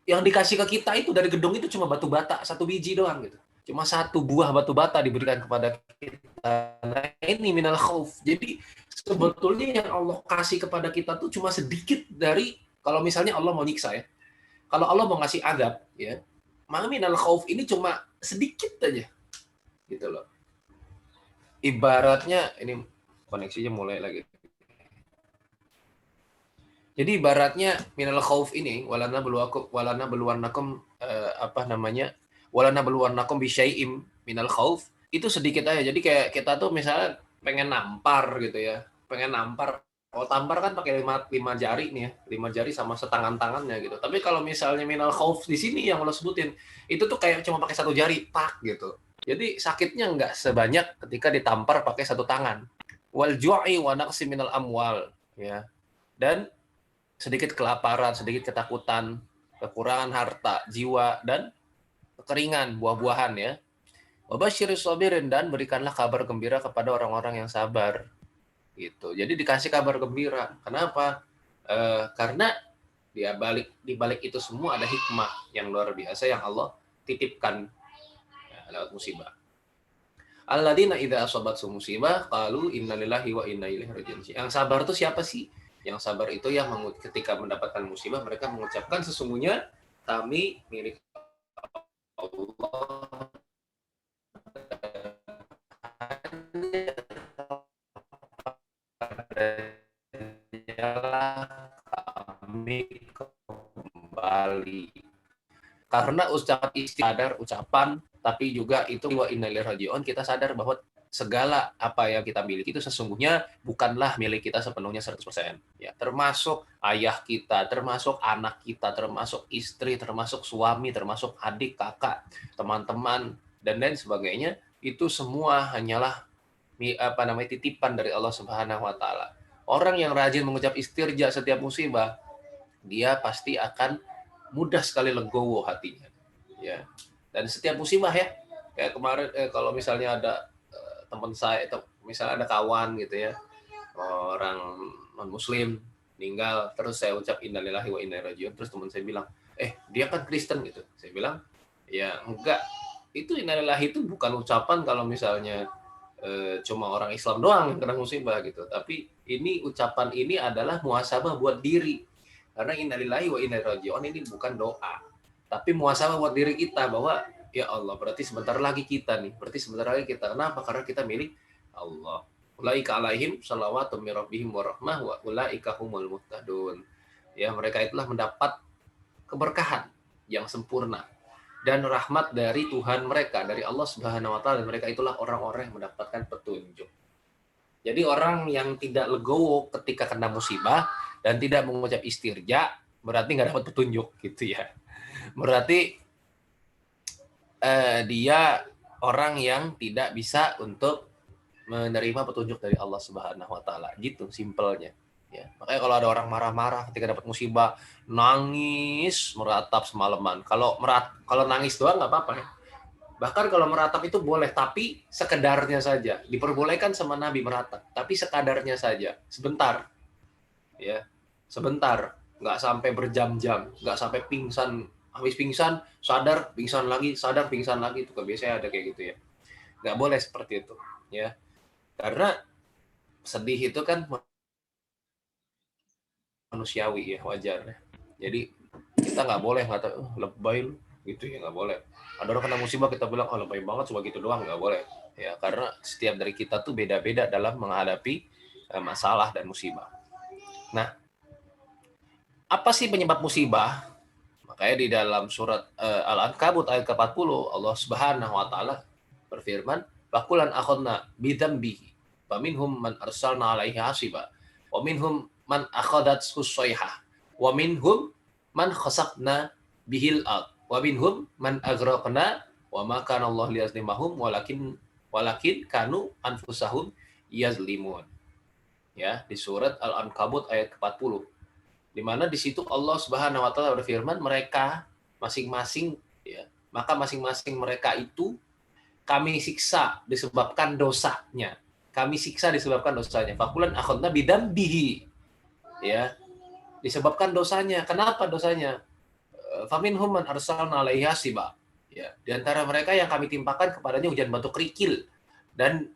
Yang dikasih ke kita itu dari gedung itu cuma batu bata satu biji doang gitu. Cuma satu buah batu bata diberikan kepada kita. Nah, ini minal khauf. Jadi sebetulnya yang Allah kasih kepada kita tuh cuma sedikit dari kalau misalnya Allah mau nyiksa ya. Kalau Allah mau ngasih azab ya, maka minal khauf ini cuma sedikit aja. Gitu loh. Ibaratnya ini koneksinya mulai lagi. Jadi ibaratnya minal khauf ini walana beluanakum walana beluanakum bisyai'im minal khauf itu sedikit aja. Jadi kayak kita tuh misalnya pengen nampar gitu ya. Pengen nampar. Kalau tampar kan pakai 5 jari nih ya. 5 jari sama setangan tangannya gitu. Tapi kalau misalnya minal khauf di sini yang lo sebutin itu tuh kayak cuma pakai 1 jari tak gitu. Jadi sakitnya nggak sebanyak ketika ditampar pakai 1 tangan. Wal ju'i wa naqsi minal amwal ya. Dan sedikit kelaparan, sedikit ketakutan, kekurangan harta, jiwa, dan kekeringan, buah-buahan ya. Wabasyiris sabirin, dan berikanlah kabar gembira kepada orang-orang yang sabar. Gitu. Jadi dikasih kabar gembira. Kenapa? Karena di balik itu semua ada hikmah yang luar biasa yang Allah titipkan ya, lewat musibah. Alladzina idza asabathum musibah qalu innalillahi wa inna ilaihi raji'un. Yang sabar itu siapa sih? Yang sabar itu yang ketika mendapatkan musibah mereka mengucapkan sesungguhnya kami milik Allah. Kami kembali. Karena ucapan sadar ucapan tapi juga itu wa inna ilaihi raji'un, kita sadar bahwa segala apa yang kita miliki itu sesungguhnya bukanlah milik kita sepenuhnya 100%. Ya, termasuk ayah kita, termasuk anak kita, termasuk istri, termasuk suami, termasuk adik, kakak, teman-teman, dan lain sebagainya. Itu semua hanyalah titipan dari Allah Subhanahu wa taala. Orang yang rajin mengucap istirja setiap musibah, dia pasti akan mudah sekali legowo hatinya. Ya. Dan setiap musibah ya, kayak kemarin kalau misalnya ada teman saya atau misalnya ada kawan gitu ya, orang non muslim meninggal, terus saya ucap innalillahi wa inna ilaihi raji'un, terus teman saya bilang dia kan Kristen gitu. Saya bilang ya enggak, itu innalillahi itu bukan ucapan kalau misalnya cuma orang Islam doang yang kena musibah gitu, tapi ini ucapan ini adalah muhasabah buat diri, karena innalillahi wa inna ilaihi raji'un ini bukan doa, tapi muhasabah buat diri kita bahwa ya Allah, berarti sebentar lagi kita. Kenapa? Karena kita milik Allah. Ulaika alaihim shalawatun mir rabbihim wa rahmah wa ulaika humul muhtadun. Ya, mereka itulah mendapat keberkahan yang sempurna dan rahmat dari Tuhan mereka, dari Allah Subhanahu wa taala, dan mereka itulah orang-orang yang mendapatkan petunjuk. Jadi orang yang tidak legowo ketika kena musibah dan tidak mengucap istirja berarti nggak dapat petunjuk gitu ya. Berarti dia orang yang tidak bisa untuk menerima petunjuk dari Allah Subhanahu wa taala. Gitu simpelnya. Ya, makanya kalau ada orang marah-marah ketika dapat musibah, nangis meratap semalaman. Kalau nangis doang nggak apa-apa ya. Bahkan kalau meratap itu boleh, tapi sekedarnya saja. Diperbolehkan sama Nabi meratap, tapi sekadarnya saja. Sebentar. Ya. Sebentar, nggak sampai berjam-jam, nggak sampai pingsan, habis pingsan, sadar, pingsan lagi, sadar, pingsan lagi. Itu biasanya ada kayak gitu ya. Nggak boleh seperti itu. Ya. Karena sedih itu kan manusiawi ya, wajar. Jadi kita nggak boleh ngata lebay lu gitu ya, nggak boleh. Ada orang kena musibah kita bilang lebay banget cuma gitu doang, nggak boleh ya, karena setiap dari kita tuh beda-beda dalam menghadapi masalah dan musibah. Nah, apa sih penyebab musibah? Makanya di dalam surat Al-Ankabut ayat ke-40 Allah Subhanahu wa taala berfirman, "Faqulan akhadna bidzambihi faminhum man arsalna 'alaihi hasiba wa minhum man akhadat husayha wa minhum man khasafna bihil ard wa minhum man aghraqna wa ma kana Allah liyazlimahum walakin kanu anfusahum yazlimun." Ya, di surat Al-Ankabut ayat ke-40. Di mana di situ Allah Subhanahu wa taala berfirman, mereka masing-masing ya, maka masing-masing mereka itu kami siksa disebabkan dosanya. Kami siksa disebabkan dosanya. Faqulan akhadna bidambihi. Ya, disebabkan dosanya. Kenapa dosanya? Faminhum man arsalna 'alaihi hasiba. Ya, di antara mereka yang kami timpakan kepadanya hujan batu kerikil dan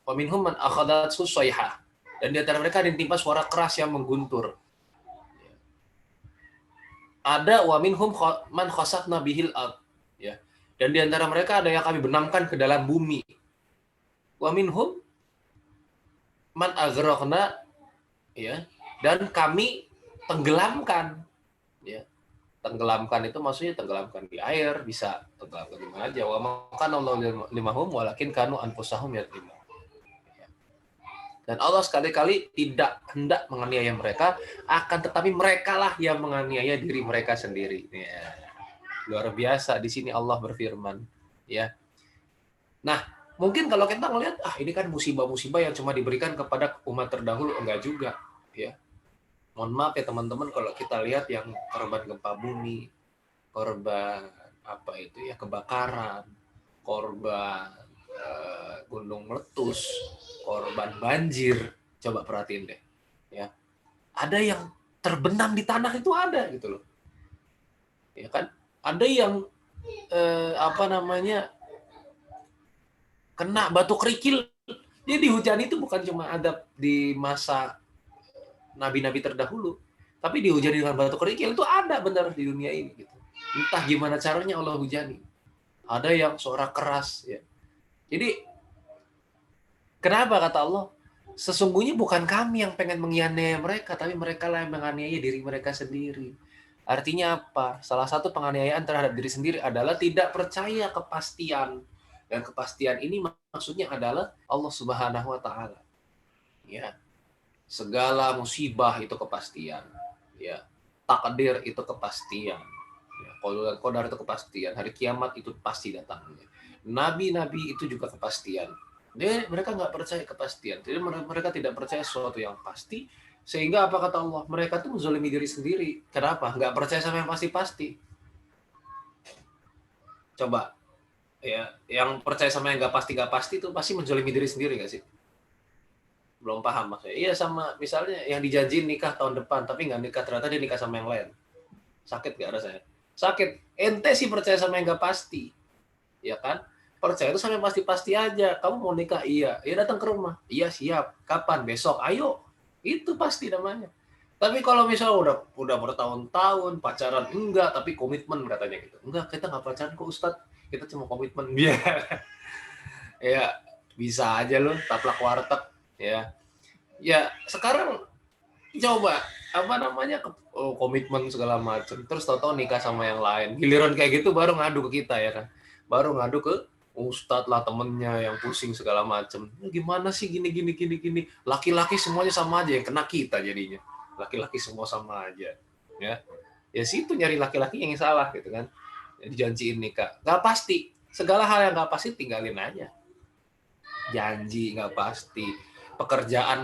faminhum man akhadat husayha. Dan di antara mereka ditimpa suara keras yang mengguntur. Ada wa minhum man khasafna bihil ard. Ya. Dan di antara mereka ada yang kami benamkan ke dalam bumi. Wa minhum man aghraqna, ya, dan kami tenggelamkan, ya. Tenggelamkan itu maksudnya tenggelamkan di air, bisa tenggelamkan di mana aja. Wa makan Allah limahum walakin kanu anfusahum yadlimun. Dan Allah sekali-kali tidak hendak menganiaya mereka, akan tetapi merekalah yang menganiaya diri mereka sendiri. Ya. Luar biasa di sini Allah berfirman, ya. Nah, mungkin kalau kita ngelihat, ini kan musibah-musibah yang cuma diberikan kepada umat terdahulu, enggak juga, ya. Mohon maaf ya teman-teman, kalau kita lihat yang korban gempa bumi, korban kebakaran, korban gunung meletus, korban banjir, coba perhatiin deh, ya. Ada yang terbenam di tanah itu ada gitu loh, ya kan? Ada yang kena batu kerikil. Jadi hujan itu bukan cuma ada di masa nabi-nabi terdahulu, tapi dihujani dengan batu kerikil itu ada benar di dunia ini gitu. Entah gimana caranya Allah hujani. Ada yang suara keras ya. Jadi kenapa kata Allah? Sesungguhnya bukan kami yang pengen menganiaya mereka, tapi mereka lah yang menganiaya diri mereka sendiri. Artinya apa? Salah satu penganiayaan terhadap diri sendiri adalah tidak percaya kepastian. Dan kepastian ini maksudnya adalah Allah Subhanahu wa taala. Ya. Segala musibah itu kepastian. Ya. Takdir itu kepastian. Ya. Qadar itu kepastian. Hari kiamat itu pasti datangnya. Nabi-nabi itu juga kepastian. Mereka nggak percaya kepastian. Jadi mereka tidak percaya sesuatu yang pasti. Sehingga apa kata Allah? Mereka tuh menzalimi diri sendiri. Kenapa? Nggak percaya sama yang pasti-pasti. Coba. Ya, yang percaya sama yang nggak pasti itu pasti menzalimi diri sendiri nggak sih? Belum paham maksudnya. Iya, sama misalnya yang dijanjiin nikah tahun depan, tapi nggak nikah, ternyata dia nikah sama yang lain. Sakit nggak rasanya? Sakit. Ente sih percaya sama yang nggak pasti. Ya kan? Percaya itu sama yang pasti-pasti aja. Kamu mau nikah? Iya. Ya datang ke rumah. Iya, siap. Kapan? Besok. Ayo. Itu pasti namanya. Tapi kalau misalnya udah bertahun-tahun pacaran, enggak, tapi komitmen katanya gitu. Enggak, kita nggak pacaran kok Ustadz. Kita cuma komitmen. Ya. Ya, bisa aja loh taplak warteg ya. Ya, sekarang coba komitmen segala macam. Terus tahu-tahu nikah sama yang lain. Giliran kayak gitu baru ngadu ke kita ya kan. Baru ngadu ke Ustadz lah, temennya yang pusing segala macem. Gimana sih gini. Laki-laki semuanya sama aja, yang kena kita jadinya. Laki-laki semua sama aja. Ya situ nyari laki-laki yang salah gitu kan. dijanjiin nikah. Nggak pasti. Segala hal yang nggak pasti tinggalin aja. Janji nggak pasti. Pekerjaan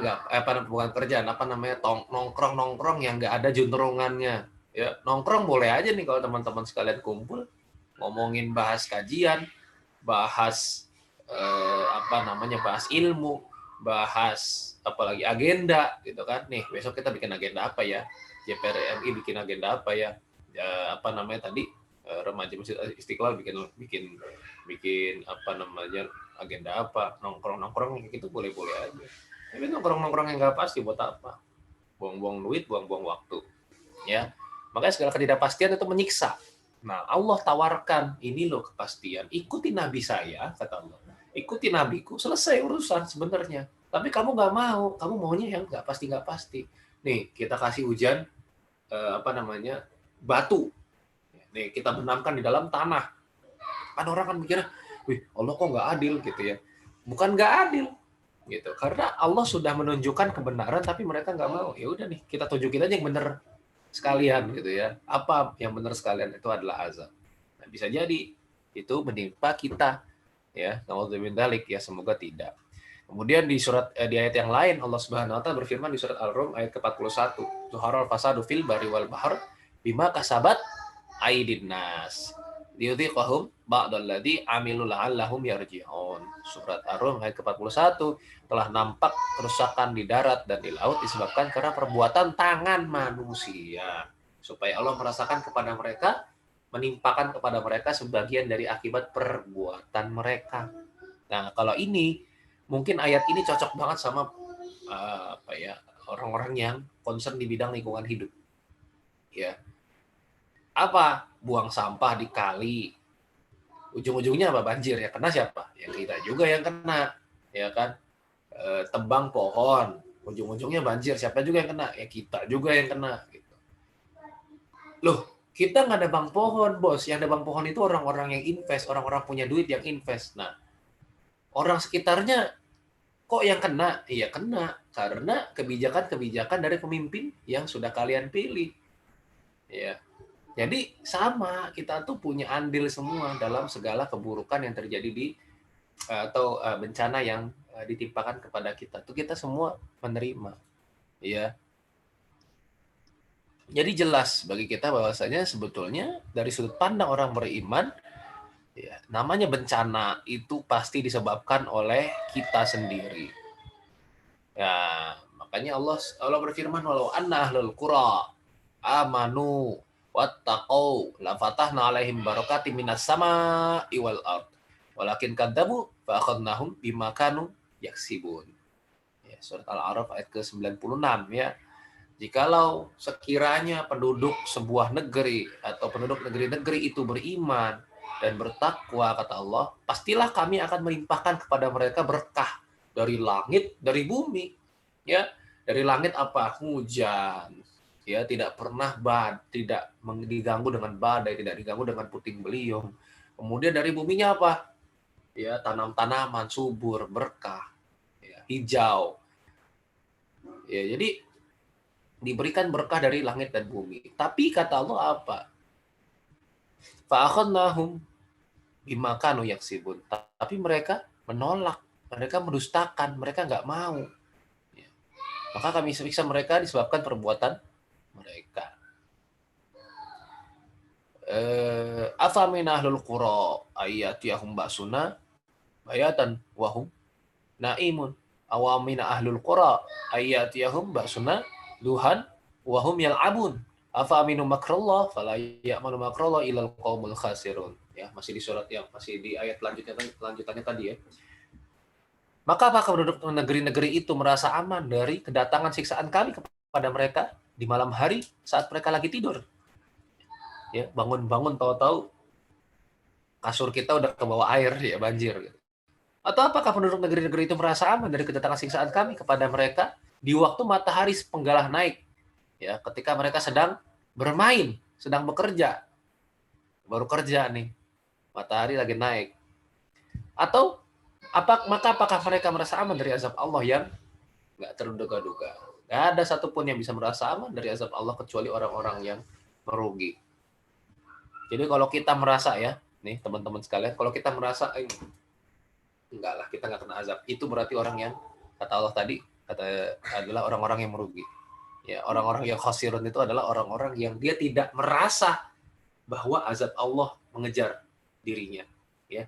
bukan kerjaan, nongkrong yang nggak ada juntrungannya. Ya, nongkrong boleh aja nih kalau teman-teman sekalian kumpul, ngomongin bahas kajian, bahas bahas ilmu, bahas apalagi agenda gitu kan. Nih, besok kita bikin agenda apa ya? JPR RI bikin agenda apa ya? Remaja Masjid Istiqlal bikin agenda apa, nongkrong gitu boleh-boleh aja. Tapi nongkrong yang nggak pasti buat apa? Buang-buang duit, buang-buang waktu. Ya, makanya segala ketidakpastian itu menyiksa. Nah, Allah tawarkan ini loh kepastian. Ikuti nabi saya, kata Allah. Ikuti nabiku, selesai urusan sebenarnya. Tapi kamu nggak mau, kamu maunya yang nggak pasti. Nih, kita kasih hujan batu. Nih, kita benamkan di dalam tanah. Kan orang kan mikirnya, wih, Allah kok nggak adil gitu ya. Bukan nggak adil, gitu. Karena Allah sudah menunjukkan kebenaran, tapi mereka nggak mau. Ya udah nih, kita tunjukin aja yang benar sekalian gitu ya. Apa yang benar sekalian itu adalah azab. Nah, bisa jadi itu menimpa kita, ya. Nauzubillahi ya, semoga tidak. Kemudian di ayat yang lain Allah Subhanahu wa taala berfirman di surat Al-Rum ayat ke-41, Zuharal fasadu fil barri wal bahr bima kasabat aidin nas liyudhiqahum ba'dalladzi amilu la'allahum yarji'un. Surat Ar-Rum ayat ke-41, telah nampak kerusakan di darat dan di laut disebabkan karena perbuatan tangan manusia, supaya Allah merasakan kepada mereka, menimpakan kepada mereka sebagian dari akibat perbuatan mereka. Nah, kalau ini mungkin ayat ini cocok banget sama orang-orang yang concern di bidang lingkungan hidup. Ya. Apa? Buang sampah di kali. Ujung-ujungnya apa? Banjir. Ya kena siapa? Ya kita juga yang kena. Ya kan? Tebang pohon. Ujung-ujungnya banjir. Siapa juga yang kena? Ya kita juga yang kena. Gitu. Loh, kita nggak nebang pohon, bos. Yang nebang pohon itu orang-orang yang invest. Orang-orang punya duit yang invest. Nah, orang sekitarnya kok yang kena? Iya kena. Karena kebijakan-kebijakan dari pemimpin yang sudah kalian pilih. Ya. Jadi sama, kita tuh punya andil semua dalam segala keburukan yang terjadi atau bencana yang ditimpakan kepada kita. Tuh kita semua menerima. Ya. Jadi jelas bagi kita bahwasanya sebetulnya dari sudut pandang orang beriman, ya, namanya bencana itu pasti disebabkan oleh kita sendiri. Ya, makanya Allah berfirman, walau anna ahlul qura amanu wattaqau la fatahna alaihim barakatim minas sama'i wal ard walakin kadzabu fa akhadnahum bima kanu yaksibun. Ya, surat Al-A'raf ayat ke-96 ya. Jikalau sekiranya penduduk sebuah negeri atau penduduk negeri-negeri itu beriman dan bertakwa, kata Allah, pastilah kami akan melimpahkan kepada mereka berkah dari langit, dari bumi. Ya, dari langit apa? Hujan. Ya, tidak pernah tidak diganggu dengan badai, tidak diganggu dengan puting beliung. Kemudian dari buminya apa? Ya, tanam-tanaman subur, berkah, ya, hijau. Ya, jadi diberikan berkah dari langit dan bumi. Tapi kata Allah apa? Fa akhadnahum bima kanu yaksibun. Tapi mereka menolak, mereka mendustakan, mereka nggak mau. Ya. Maka kami siksa mereka disebabkan perbuatan mereka. Afamin ahlul qura ayatiyahum ba'suna bayatan wahum naimun. Awamin ahlul qura ayatiyahum ba'suna duhan wahum yal'abun. Afaminu makrallah fala ya'manu makrallah ilal qaumul khasirun. Ya, masih di surat yang masih di ayat lanjutannya tadi ya. Maka apakah penduduk negeri-negeri itu merasa aman dari kedatangan siksaan kami kepada mereka di malam hari saat mereka lagi tidur? Ya, bangun-bangun tahu-tahu kasur kita udah ke bawah air, ya banjir. Atau apakah penduduk negeri-negeri itu merasa aman dari kedatangan siksaan kami kepada mereka di waktu matahari sepenggalah naik? Ya, ketika mereka sedang bermain, sedang bekerja. Baru kerja nih. Matahari lagi naik. Atau apakah mereka merasa aman dari azab Allah yang nggak terduga-duga? Nggak ada satupun yang bisa merasa aman dari azab Allah kecuali orang-orang yang merugi. Jadi kalau kita merasa ya, nih teman-teman sekalian, kalau kita merasa enggak lah, kita nggak kena azab, itu berarti orang yang kata Allah tadi adalah orang-orang yang merugi. Ya, orang-orang yang khasirun itu adalah orang-orang yang dia tidak merasa bahwa azab Allah mengejar dirinya. Ya,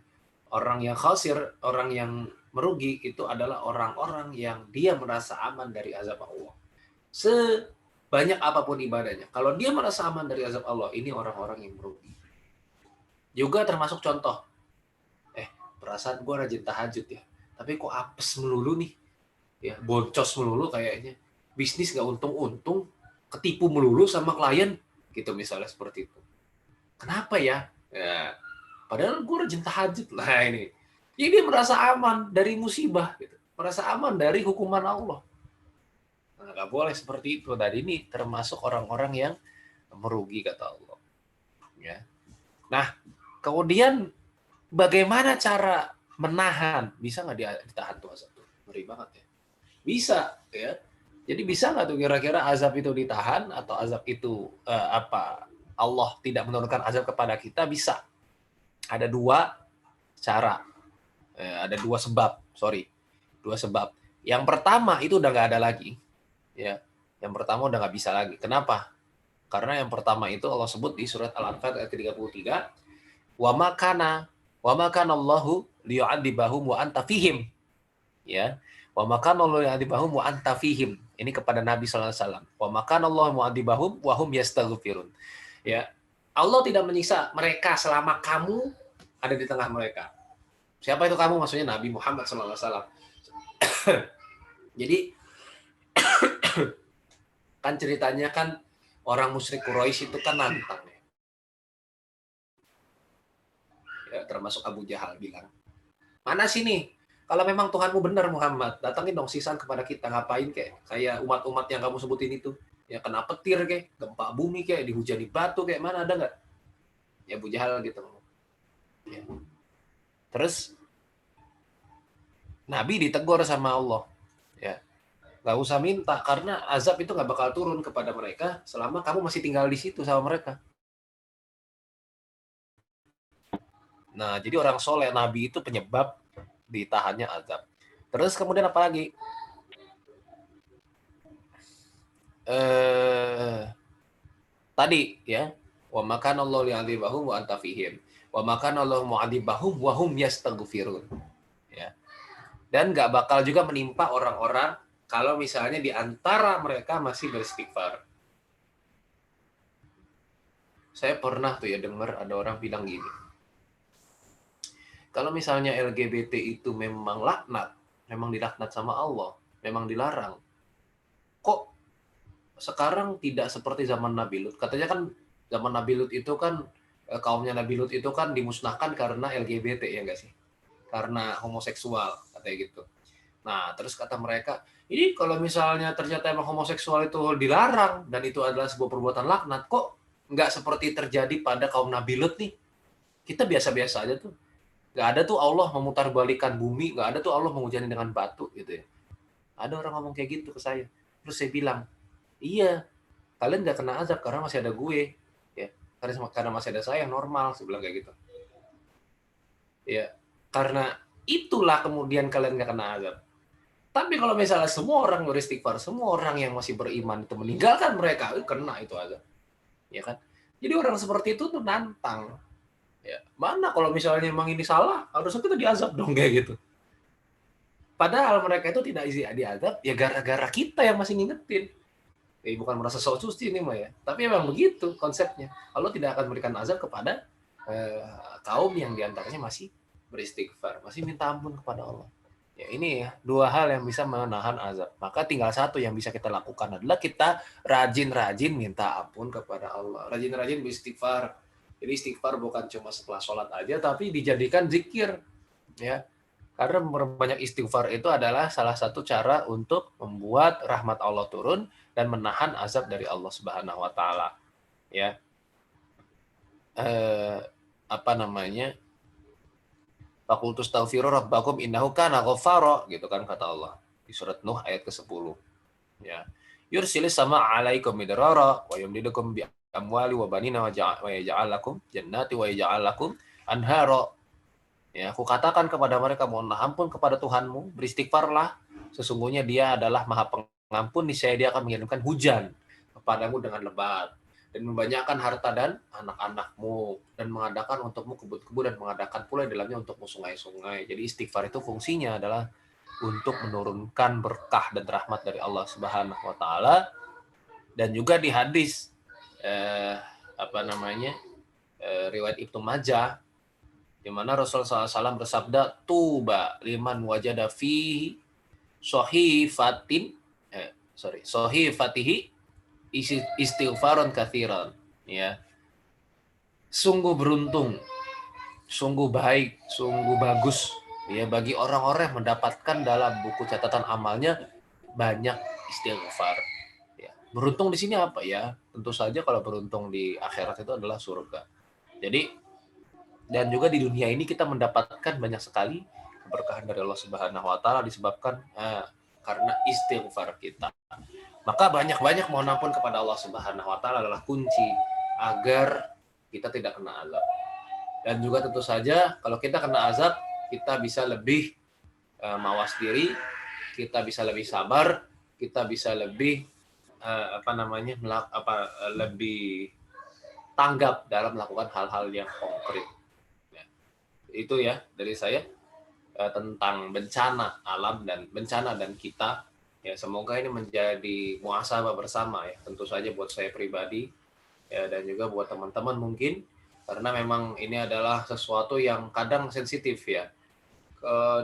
orang yang khasir, orang yang merugi itu adalah orang-orang yang dia merasa aman dari azab Allah. Sebanyak apapun ibadahnya, kalau dia merasa aman dari azab Allah, ini orang-orang yang merugi. Juga termasuk contoh, perasaan gue rajin tahajud ya, tapi kok apes melulu nih, ya boncos melulu kayaknya, bisnis nggak untung-untung, ketipu melulu sama klien, gitu misalnya seperti itu. Kenapa ya? Ya, padahal gue rajin tahajud lah ini. Jadi dia merasa aman dari musibah, gitu. Merasa aman dari hukuman Allah. Nah, nggak boleh seperti itu. Dan ini termasuk orang-orang yang merugi kata Allah. Ya. Nah, kemudian bagaimana cara menahan? Bisa nggak ditahan tuh azab? Ngeri banget ya. Bisa ya. Jadi bisa nggak tuh kira-kira azab itu ditahan atau azab itu Allah tidak menurunkan azab kepada kita? Bisa. Ada dua cara. Ada dua sebab. Dua sebab. Yang pertama itu udah nggak ada lagi. Ya. Yang pertama udah nggak bisa lagi. Kenapa? Karena yang pertama itu Allah sebut di surat Al-Anfal ayat 33. Wa makana Allahu liyu'adzibahum wa anta fihim. Ya. Wa makana Allahu liyu'adzibahum wa anta fihim. Ini kepada Nabi sallallahu alaihi wasallam. Wa makana Allahu mu'adzibahum wa hum yastaghfirun. Ya. Allah tidak menyiksa mereka selama kamu ada di tengah mereka. Siapa itu kamu? Maksudnya Nabi Muhammad sallallahu alaihi wasallam. Jadi kan ceritanya kan orang musyrik Quraisy itu kan nantang. Ya, termasuk Abu Jahal bilang, mana sini? Kalau memang Tuhanmu benar Muhammad, datangin dong sisaan kepada kita. Ngapain kayak umat-umat yang kamu sebutin itu? Ya kena petir gempa bumi dihujani batu mana ada nggak? Ya Abu Jahal gitu. Ya. Terus Nabi ditegur sama Allah. Ya, nggak usah minta karena azab itu nggak bakal turun kepada mereka selama kamu masih tinggal di situ sama mereka. Nah, jadi orang soleh Nabi itu penyebab ditahannya azab. Terus kemudian apa lagi? Tadi ya, wa makana Allahu li'adzibahum wa anta fihim. Wa makana Allahu mu'adzibahum wa hum yastaghfirun. Ya. Dan nggak bakal juga menimpa orang-orang kalau misalnya di antara mereka masih beristighfar. Saya pernah tuh ya dengar ada orang bilang gini. Kalau misalnya LGBT itu memang laknat, memang dilaknat sama Allah, memang dilarang. Kok sekarang tidak seperti zaman Nabi Lut? Katanya kan zaman Nabi Lut itu kan kaumnya Nabi Lut itu kan dimusnahkan karena LGBT ya nggak sih? Karena homoseksual katanya gitu. Nah, terus kata mereka, ini kalau misalnya ternyata emang homoseksual itu dilarang dan itu adalah sebuah perbuatan laknat, kok nggak seperti terjadi pada kaum Nabi Lut nih? Kita biasa-biasa aja tuh. Nggak ada tuh Allah memutarbalikkan bumi, nggak ada tuh Allah menghujani dengan batu gitu ya. Ada orang ngomong kayak gitu ke saya. Terus saya bilang, iya, kalian nggak kena azab karena masih ada gue, ya. Karena masih ada saya yang normal, saya bilang kayak gitu. Ya, karena itulah kemudian kalian nggak kena azab. Tapi kalau misalnya semua orang beristighfar, semua orang yang masih beriman itu meninggalkan mereka, kena itu azab, ya kan? Jadi orang seperti itu tuh nantang. Ya, mana kalau misalnya memang ini salah, harusnya kita diazab dong kayak gitu. Padahal mereka itu tidak diazab, ya gara-gara kita yang masih ngingetin. Bukan merasa sok suci ini mah ya, tapi memang begitu konsepnya. Allah tidak akan memberikan azab kepada kaum yang diantaranya masih beristighfar, masih minta ampun kepada Allah. Ya ini ya, dua hal yang bisa menahan azab. Maka tinggal satu yang bisa kita lakukan adalah kita rajin-rajin minta ampun kepada Allah. Rajin-rajin beristighfar. Jadi istighfar bukan cuma setelah sholat aja, tapi dijadikan zikir. Ya, karena memperbanyak istighfar itu adalah salah satu cara untuk membuat rahmat Allah turun dan menahan azab dari Allah Subhanahu Wa Taala. Ya, Faqultu astaghfiru rabbakum innahu kana ghaffara, gitu kan kata Allah di surat Nuh ayat ke-10. Ya. Yursilis sama alaikum midrara wa yumdidukum bi amwali wa banina wa yaj'al lakum jannati wa yaj'al lakum anhara. Ya, aku katakan kepada mereka, mohonlah ampun kepada Tuhanmu, beristighfarlah, sesungguhnya Dia adalah Maha Pengampun, niscaya Dia akan mengirimkan hujan kepadamu dengan lebat, dan membanyakkan harta dan anak-anakmu, dan mengadakan untukmu kebun-kebun, dan mengadakan pula di dalamnya untukmu sungai-sungai. Jadi istighfar itu fungsinya adalah untuk menurunkan berkah dan rahmat dari Allah Subhanahu wa taala. Dan juga di hadis riwayat Ibnu Majah, di mana Rasulullah SAW bersabda, tuba liman wajada fihi sohifatihi istighfaron kathiran. Ya, sungguh beruntung, sungguh baik, sungguh bagus ya bagi orang-orang yang mendapatkan dalam buku catatan amalnya banyak istighfar. Ya, beruntung di sini apa ya? Tentu saja kalau beruntung di akhirat itu adalah surga. Jadi dan juga di dunia ini kita mendapatkan banyak sekali keberkahan dari Allah Subhanahu wa taala disebabkan karena istighfar kita. Maka banyak-banyak mohon ampun kepada Allah Subhanahu wa taala adalah kunci agar kita tidak kena azab. Dan juga tentu saja kalau kita kena azab, kita bisa lebih mawas diri, kita bisa lebih sabar, kita bisa lebih lebih tanggap dalam melakukan hal-hal yang konkret. Itu ya dari saya tentang bencana alam dan bencana dan kita. Ya, semoga ini menjadi muhasabah bersama ya, tentu saja buat saya pribadi ya, dan juga buat teman-teman mungkin, karena memang ini adalah sesuatu yang kadang sensitif ya.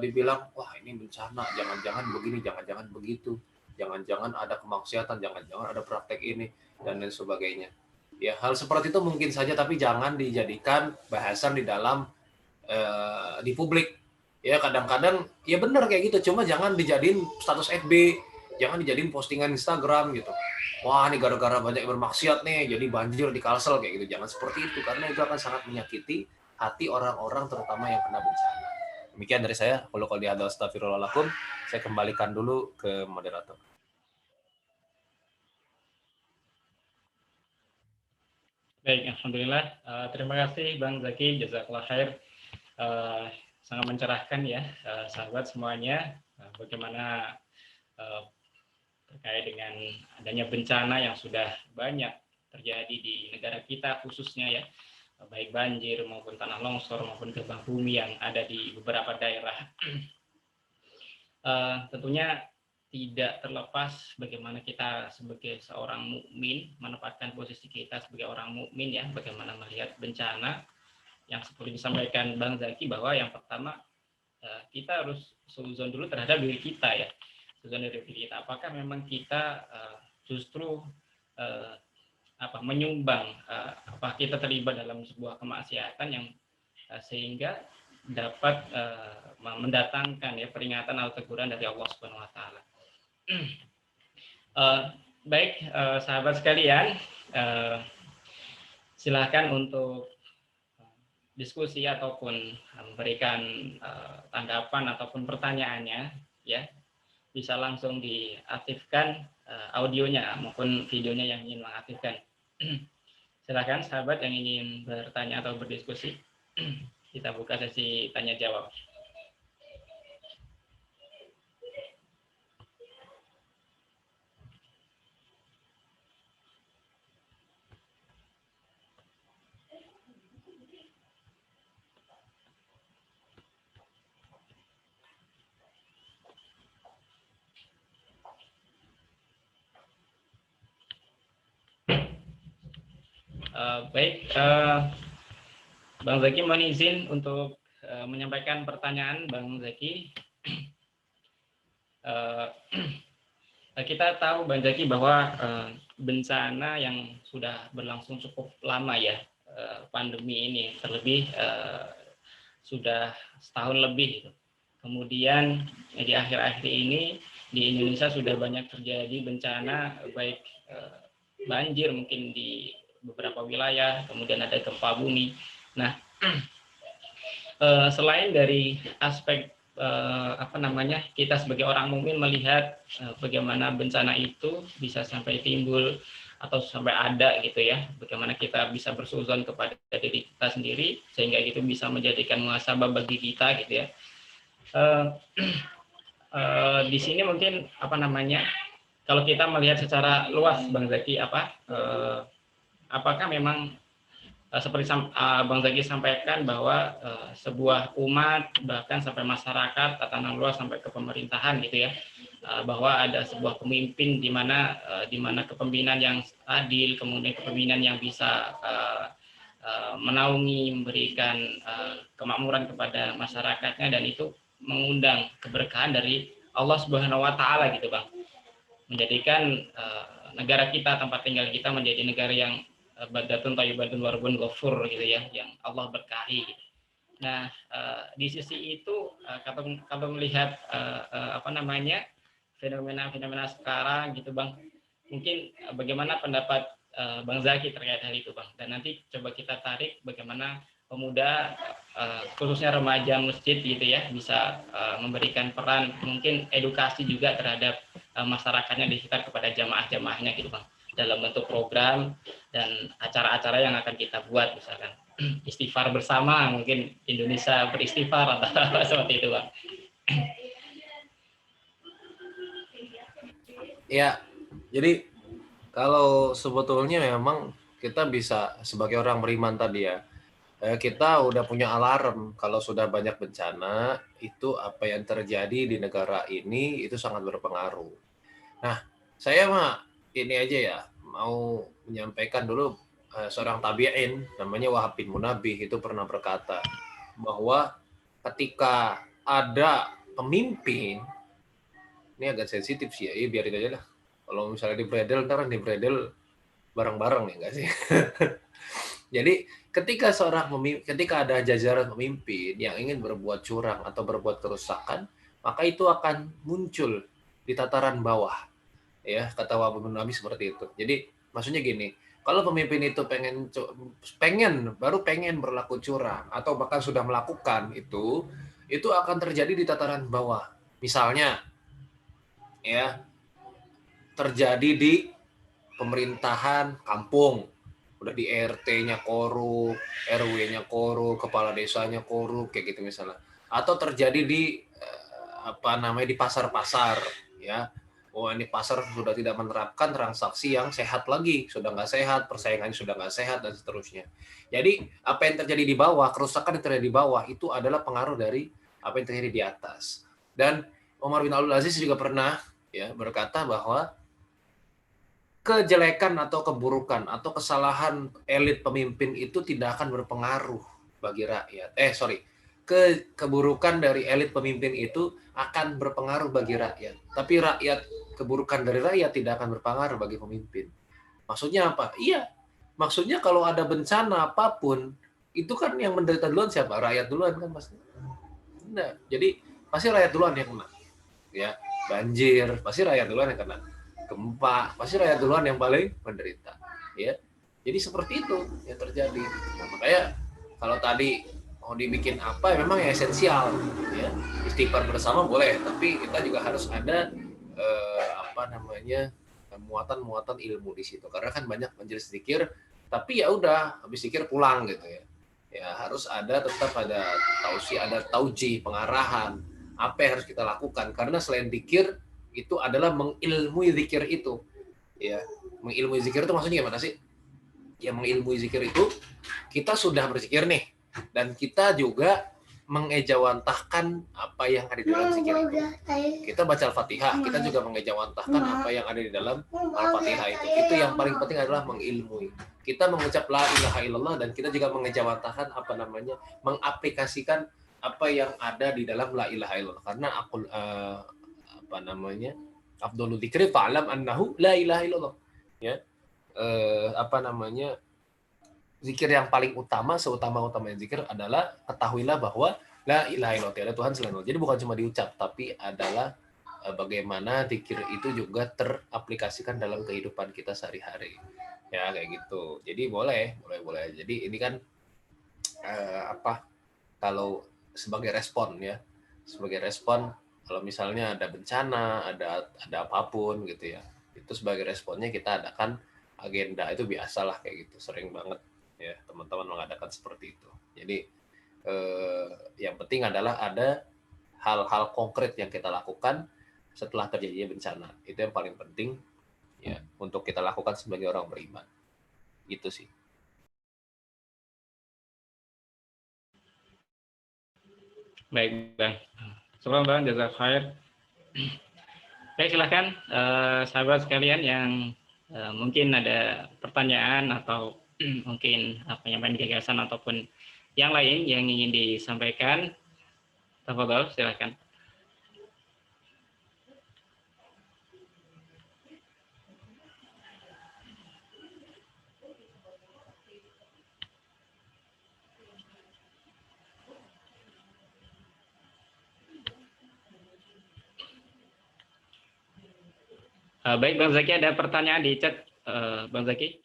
Dibilang wah ini bencana, jangan-jangan begini, jangan-jangan begitu, jangan-jangan ada kemaksiatan, jangan-jangan ada praktek ini dan lain sebagainya. Ya, hal seperti itu mungkin saja, tapi jangan dijadikan bahasan di dalam di publik. Ya, kadang-kadang ya benar kayak gitu, cuma jangan dijadiin status FB, jangan dijadiin postingan Instagram gitu. Wah, ini gara-gara banyak bermaksiat nih jadi banjir di Kalsel kayak gitu. Jangan seperti itu, karena itu akan sangat menyakiti hati orang-orang terutama yang kena bencana. Demikian dari saya. Kalau dihadal astagfirullahaladzim, saya kembalikan dulu ke moderator. Baik, alhamdulillah. Terima kasih Bang Zaki, jazakallah khair. Sangat mencerahkan ya, sahabat semuanya, bagaimana terkait dengan adanya bencana yang sudah banyak terjadi di negara kita khususnya ya, baik banjir maupun tanah longsor maupun gempa bumi yang ada di beberapa daerah. Tentunya tidak terlepas bagaimana kita sebagai seorang mukmin menempatkan posisi kita sebagai orang mukmin ya, bagaimana melihat bencana yang seperti disampaikan Bang Zaki, bahwa yang pertama kita harus suzon dulu terhadap diri kita ya, suzon dari diri kita, apakah memang kita justru menyumbang, apa kita terlibat dalam sebuah kemaksiatan yang sehingga dapat mendatangkan ya peringatan atau teguran dari Allah Subhanahu wa taala. Baik, sahabat sekalian, silakan untuk diskusi ataupun memberikan tanggapan ataupun pertanyaannya ya, bisa langsung diaktifkan audionya maupun videonya yang ingin mengaktifkan. Silakan sahabat yang ingin bertanya atau berdiskusi. Kita buka sesi tanya jawab. Baik, Bang Zaki mohon izin untuk menyampaikan pertanyaan. Bang Zaki, kita tahu Bang Zaki bahwa bencana yang sudah berlangsung cukup lama ya, pandemi ini terlebih sudah setahun lebih gitu. Kemudian di akhir-akhir ini di Indonesia sudah banyak terjadi bencana, baik banjir mungkin di beberapa wilayah, kemudian ada gempa bumi. Nah, selain dari aspek kita sebagai orang mukmin melihat bagaimana bencana itu bisa sampai timbul atau sampai ada gitu ya, bagaimana kita bisa bersuzon kepada diri kita sendiri sehingga itu bisa menjadikan muhasabah bagi kita gitu ya. Di sini mungkin apa namanya, kalau kita melihat secara luas Bang Zaki, apakah memang seperti Bang Zaki sampaikan bahwa sebuah umat bahkan sampai masyarakat tatanan luas sampai ke pemerintahan gitu ya, bahwa ada sebuah pemimpin di mana kepemimpinan yang adil, kemudian kepemimpinan yang bisa menaungi, memberikan kemakmuran kepada masyarakatnya, dan itu mengundang keberkahan dari Allah Subhanahu wa taala gitu Bang. Menjadikan negara kita, tempat tinggal kita menjadi negara yang badatun thayyibatun warbun ghafur gitu ya, yang Allah berkahi. Nah, di sisi itu kalau melihat apa namanya, fenomena sekarang gitu Bang, mungkin bagaimana pendapat Bang Zaki terkait hal itu Bang, dan nanti coba kita tarik bagaimana pemuda khususnya remaja masjid gitu ya bisa memberikan peran, mungkin edukasi juga terhadap masyarakatnya di sekitar kepada jamaah-jamaahnya gitu Bang, dalam bentuk program dan acara-acara yang akan kita buat, misalkan istighfar bersama, mungkin Indonesia beristighfar atau seperti itu Bang. Ya, jadi kalau sebetulnya memang kita bisa sebagai orang beriman tadi ya, kita udah punya alarm kalau sudah banyak bencana, itu apa yang terjadi di negara ini itu sangat berpengaruh. Nah, saya mah ini aja ya, mau menyampaikan dulu seorang tabi'in namanya Wahab bin Munabih itu pernah berkata bahwa ketika ada pemimpin, ini agak sensitif sih ya, biarin aja lah. Kalau misalnya di bredel, ntar di bredel bareng-bareng ya nggak sih? Jadi ketika ada jajaran pemimpin yang ingin berbuat curang atau berbuat kerusakan, maka itu akan muncul di tataran bawah. Ya, kata Wahab bin Munabih seperti itu. Jadi maksudnya gini, kalau pemimpin itu baru pengen berlaku curang atau bahkan sudah melakukan itu akan terjadi di tataran bawah. Misalnya ya, terjadi di pemerintahan kampung, udah di RT-nya korup, RW-nya korup, kepala desanya korup, kayak gitu misalnya. Atau terjadi di di pasar-pasar ya. Oh, ini pasar sudah tidak menerapkan transaksi yang sehat lagi, sudah nggak sehat, persaingannya sudah nggak sehat, dan seterusnya. Jadi apa yang terjadi di bawah, kerusakan yang terjadi di bawah itu adalah pengaruh dari apa yang terjadi di atas. Dan Umar bin Abdul Aziz juga pernah ya berkata bahwa kejelekan atau keburukan atau kesalahan elit pemimpin itu tidak akan berpengaruh bagi rakyat. Keburukan dari elit pemimpin itu akan berpengaruh bagi rakyat. Tapi keburukan dari rakyat tidak akan berpengaruh bagi pemimpin. Maksudnya apa? Iya. Maksudnya kalau ada bencana apapun, itu kan yang menderita duluan siapa? Rakyat duluan kan pasti. Nah, jadi pasti rakyat duluan yang kena. Ya, banjir, pasti rakyat duluan yang kena. Gempa, pasti rakyat duluan yang paling menderita. Ya. Jadi seperti itu yang terjadi. Nah, makanya kalau tadi mau dibikin apa, memang ya esensial. Ya. Istighfar bersama boleh, tapi kita juga harus ada muatan-muatan ilmu di situ. Karena kan banyak majelis zikir, tapi ya udah habis zikir pulang gitu ya. Ya harus tetap ada tausiah, ada taujih, pengarahan apa yang harus kita lakukan. Karena selain zikir itu adalah mengilmui zikir itu. Ya, mengilmui zikir itu maksudnya gimana sih? Ya, mengilmui zikir itu kita sudah berzikir nih, dan kita juga mengejawantahkan apa yang ada di dalam zikir itu. Kita baca Al-Fatihah, kita juga mengejawantahkan apa yang ada di dalam Al-Fatihah itu. Itu yang paling penting adalah mengilmui. Kita mengucap la ilaha illallah, dan kita juga mengejawantahkan mengaplikasikan apa yang ada di dalam la ilaha illallah. Karena afdhalul dzikri fa'lam annahu la ilaha illallah. Ya. Zikir yang paling utama, seutama-utamanya zikir adalah ketahuilah bahwa la ilaha illallah, tiada Tuhan selain Allah. Jadi bukan cuma diucap, tapi adalah bagaimana zikir itu juga teraplikasikan dalam kehidupan kita sehari-hari. Ya, kayak gitu. Jadi boleh. Jadi ini kan kalau sebagai respon ya. Sebagai respon kalau misalnya ada bencana, ada apapun gitu ya. Itu sebagai responnya kita adakan agenda itu biasalah kayak gitu, sering banget ya teman-teman mengadakan seperti itu. Jadi yang penting adalah ada hal-hal konkret yang kita lakukan setelah terjadinya bencana. Itu yang paling penting ya untuk kita lakukan sebagai orang beriman. Gitu sih. Baik, Bang. Selamat Bang, jazakallahu khair. Baik, silakan sahabat sekalian yang mungkin ada pertanyaan atau mungkin penyampaian gagasan ataupun yang lain yang ingin disampaikan. Tafadhol, silakan. Baik, Bang Zaki, ada pertanyaan di chat, Bang Zaki.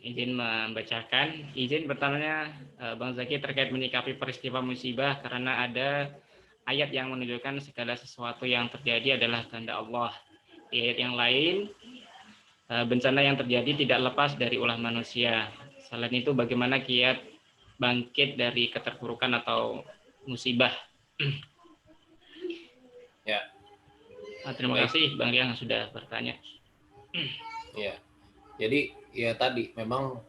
Izin membacakan. Izin bertanya, Bang Zaki, terkait menyikapi peristiwa musibah karena ada ayat yang menunjukkan segala sesuatu yang terjadi adalah kehendak Allah. Di ayat yang lain, bencana yang terjadi tidak lepas dari ulah manusia. Selain itu, bagaimana kiat bangkit dari keterpurukan atau musibah? Ya. Terima kasih Bang Riang sudah bertanya. Ya, jadi ya tadi memang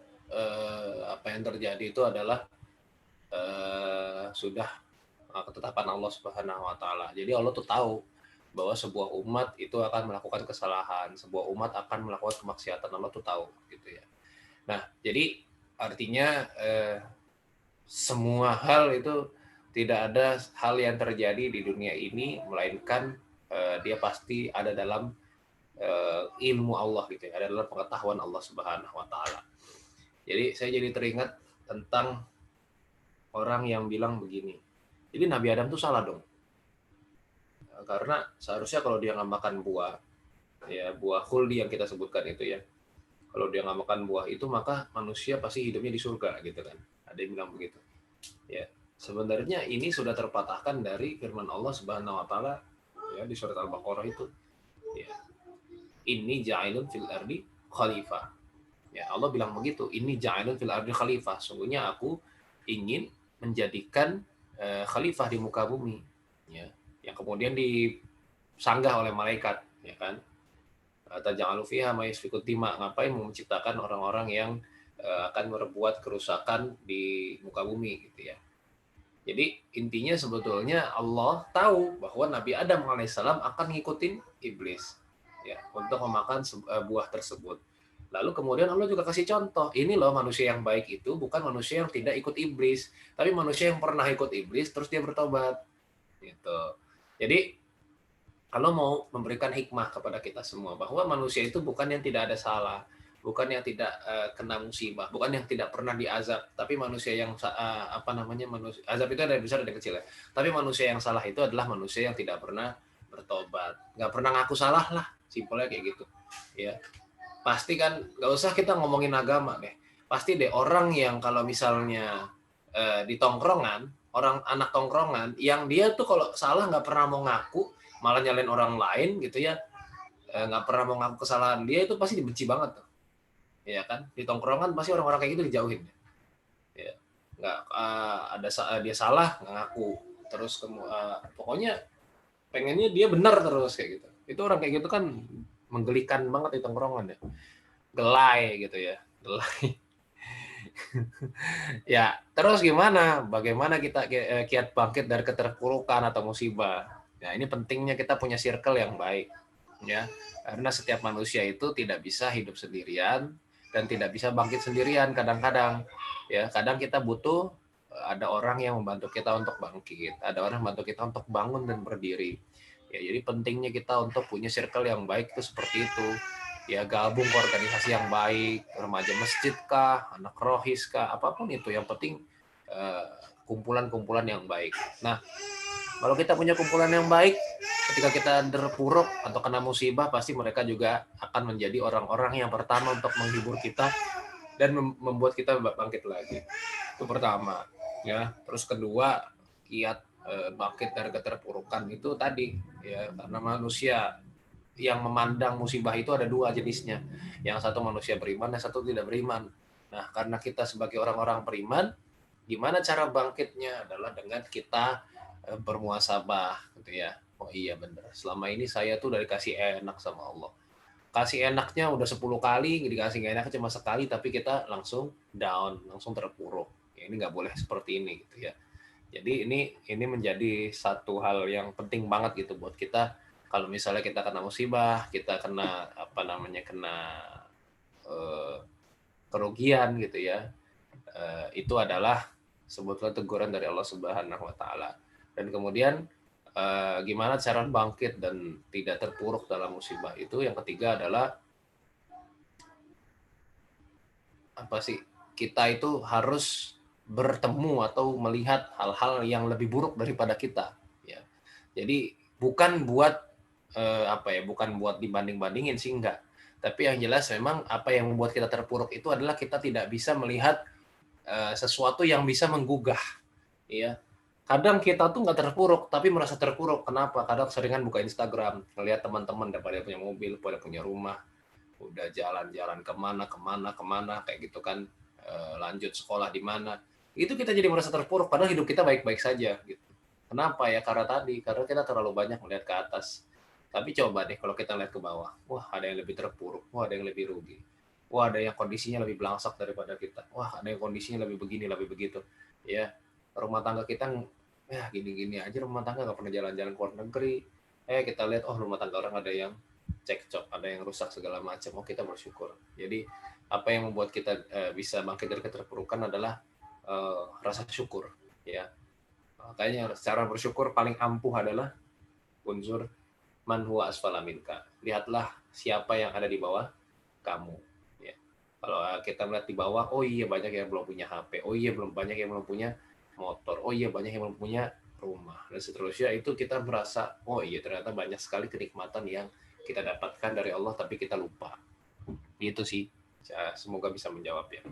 apa yang terjadi itu adalah sudah ketetapan Allah Subhanahu Wa Taala. Jadi Allah tuh tahu bahwa sebuah umat itu akan melakukan kesalahan, sebuah umat akan melakukan kemaksiatan. Allah tuh tahu, gitu ya. Nah, jadi artinya semua hal itu tidak ada hal yang terjadi di dunia ini melainkan dia pasti ada dalam ilmu Allah gitu ya, ada dalam pengetahuan Allah Subhanahu Wa Taala. Jadi saya jadi teringat tentang orang yang bilang begini, jadi Nabi Adam tuh salah dong, karena seharusnya kalau dia nggak makan buah, ya buah khuldi yang kita sebutkan itu ya, kalau dia nggak makan buah itu maka manusia pasti hidupnya di surga gitu kan, ada yang bilang begitu. Ya sebenarnya ini sudah terpatahkan dari firman Allah Subhanahu Wa Taala ya di surat Al-Baqarah itu ya, inni ja'ilun fil ardi khalifah ya, Allah bilang begitu, inni ja'ilun fil ardi khalifah, sungguhnya aku ingin menjadikan khalifah di muka bumi ya, yang kemudian disanggah oleh malaikat ya kan, taj'alu fiha may yasfiku dima, ngapain mau menciptakan orang-orang yang akan berbuat kerusakan di muka bumi gitu ya. Jadi intinya sebetulnya Allah tahu bahwa Nabi Adam alaihissalam akan ngikutin iblis ya untuk memakan buah tersebut. Lalu kemudian Allah juga kasih contoh, ini loh manusia yang baik itu bukan manusia yang tidak ikut iblis, tapi manusia yang pernah ikut iblis terus dia bertobat. Gitu. Jadi kalau mau memberikan hikmah kepada kita semua bahwa manusia itu bukan yang tidak ada salah, bukan yang tidak kena musibah, bukan yang tidak pernah diazab, tapi manusia yang manusia azab itu ada yang besar ada yang kecil ya. Tapi manusia yang salah itu adalah manusia yang tidak pernah bertobat, nggak pernah ngaku salah lah, simpelnya kayak gitu. Ya pasti kan nggak usah kita ngomongin agama deh, pasti deh orang yang kalau misalnya di tongkrongan, orang anak tongkrongan yang dia tuh kalau salah nggak pernah mau ngaku, malah nyalain orang lain gitu ya, nggak pernah mau ngaku kesalahan dia, itu pasti dibenci banget tuh. Ya kan, di tongkrongan pasti orang-orang kayak gitu dijauhin ya, nggak ada dia salah nggak ngaku terus pokoknya pengennya dia benar terus kayak gitu. Itu orang kayak gitu kan menggelikan banget di tongkrongan ya, gelai gitu ya, gelai. Ya terus bagaimana kita kiat bangkit dari keterpurukan atau musibah. Nah ini pentingnya kita punya circle yang baik ya, karena setiap manusia itu tidak bisa hidup sendirian dan tidak bisa bangkit sendirian. Kadang-kadang ya, kadang kita butuh ada orang yang membantu kita untuk bangkit, ada orang yang membantu kita untuk bangun dan berdiri ya. Jadi pentingnya kita untuk punya circle yang baik itu seperti itu ya, gabung ke organisasi yang baik, remaja masjid kah, anak rohis kah, apapun itu, yang penting kumpulan-kumpulan yang baik. Nah kalau kita punya kumpulan yang baik, ketika kita terpuruk atau kena musibah, pasti mereka juga akan menjadi orang-orang yang pertama untuk menghibur kita dan membuat kita bangkit lagi. Itu pertama, ya. Terus kedua, kiat bangkit dari keterpurukan itu tadi, ya, karena manusia yang memandang musibah itu ada dua jenisnya. Yang satu manusia beriman, yang satu tidak beriman. Nah, karena kita sebagai orang-orang beriman, gimana cara bangkitnya adalah dengan kita bermuasabah gitu ya. Oh iya benar. Selama ini saya tuh udah dikasih enak sama Allah. Kasih enaknya udah 10 kali, dikasih nggak enaknya cuma sekali, tapi kita langsung down, langsung terpuruk. Ya, ini nggak boleh seperti ini gitu ya. Jadi ini menjadi satu hal yang penting banget gitu buat kita. Kalau misalnya kita kena musibah, kita kena kerugian gitu ya, itu adalah sebetulnya teguran dari Allah Subhanahu Wa Taala. Dan kemudian gimana cara bangkit dan tidak terpuruk dalam musibah itu? Yang ketiga adalah apa sih? Kita itu harus bertemu atau melihat hal-hal yang lebih buruk daripada kita. Ya. Jadi bukan buat bukan buat dibanding-bandingin sih, enggak. Tapi yang jelas memang apa yang membuat kita terpuruk itu adalah kita tidak bisa melihat sesuatu yang bisa menggugah. Ya. Kadang kita tuh nggak terpuruk, tapi merasa terpuruk. Kenapa? Kadang seringan buka Instagram, ngelihat teman-teman pada punya mobil, pada punya rumah, udah jalan-jalan kemana, kayak gitu kan, lanjut sekolah di mana. Itu kita jadi merasa terpuruk, padahal hidup kita baik-baik saja. Gitu. Kenapa ya? Karena kita terlalu banyak melihat ke atas. Tapi coba deh kalau kita lihat ke bawah, wah ada yang lebih terpuruk, wah ada yang lebih rugi, wah ada yang kondisinya lebih belangsak daripada kita, wah ada yang kondisinya lebih begini, lebih begitu. Ya, rumah tangga kita ya gini-gini aja, rumah tangga nggak pernah jalan-jalan ke luar negeri. Kita lihat, oh rumah tangga orang ada yang cekcok, ada yang rusak segala macam. Oh kita bersyukur. Jadi apa yang membuat kita bisa bangkit dari keterpurukan adalah rasa syukur. Ya, makanya cara bersyukur paling ampuh adalah unsur man huwa asfala minka. Lihatlah siapa yang ada di bawah kamu. Ya. Kalau kita melihat di bawah, oh iya banyak yang belum punya HP, oh iya banyak yang belum punya motor, oh iya banyak yang belum punya rumah, dan seterusnya. Itu kita merasa, oh iya ternyata banyak sekali kenikmatan yang kita dapatkan dari Allah, tapi kita lupa. Itu sih. Semoga bisa menjawab ya.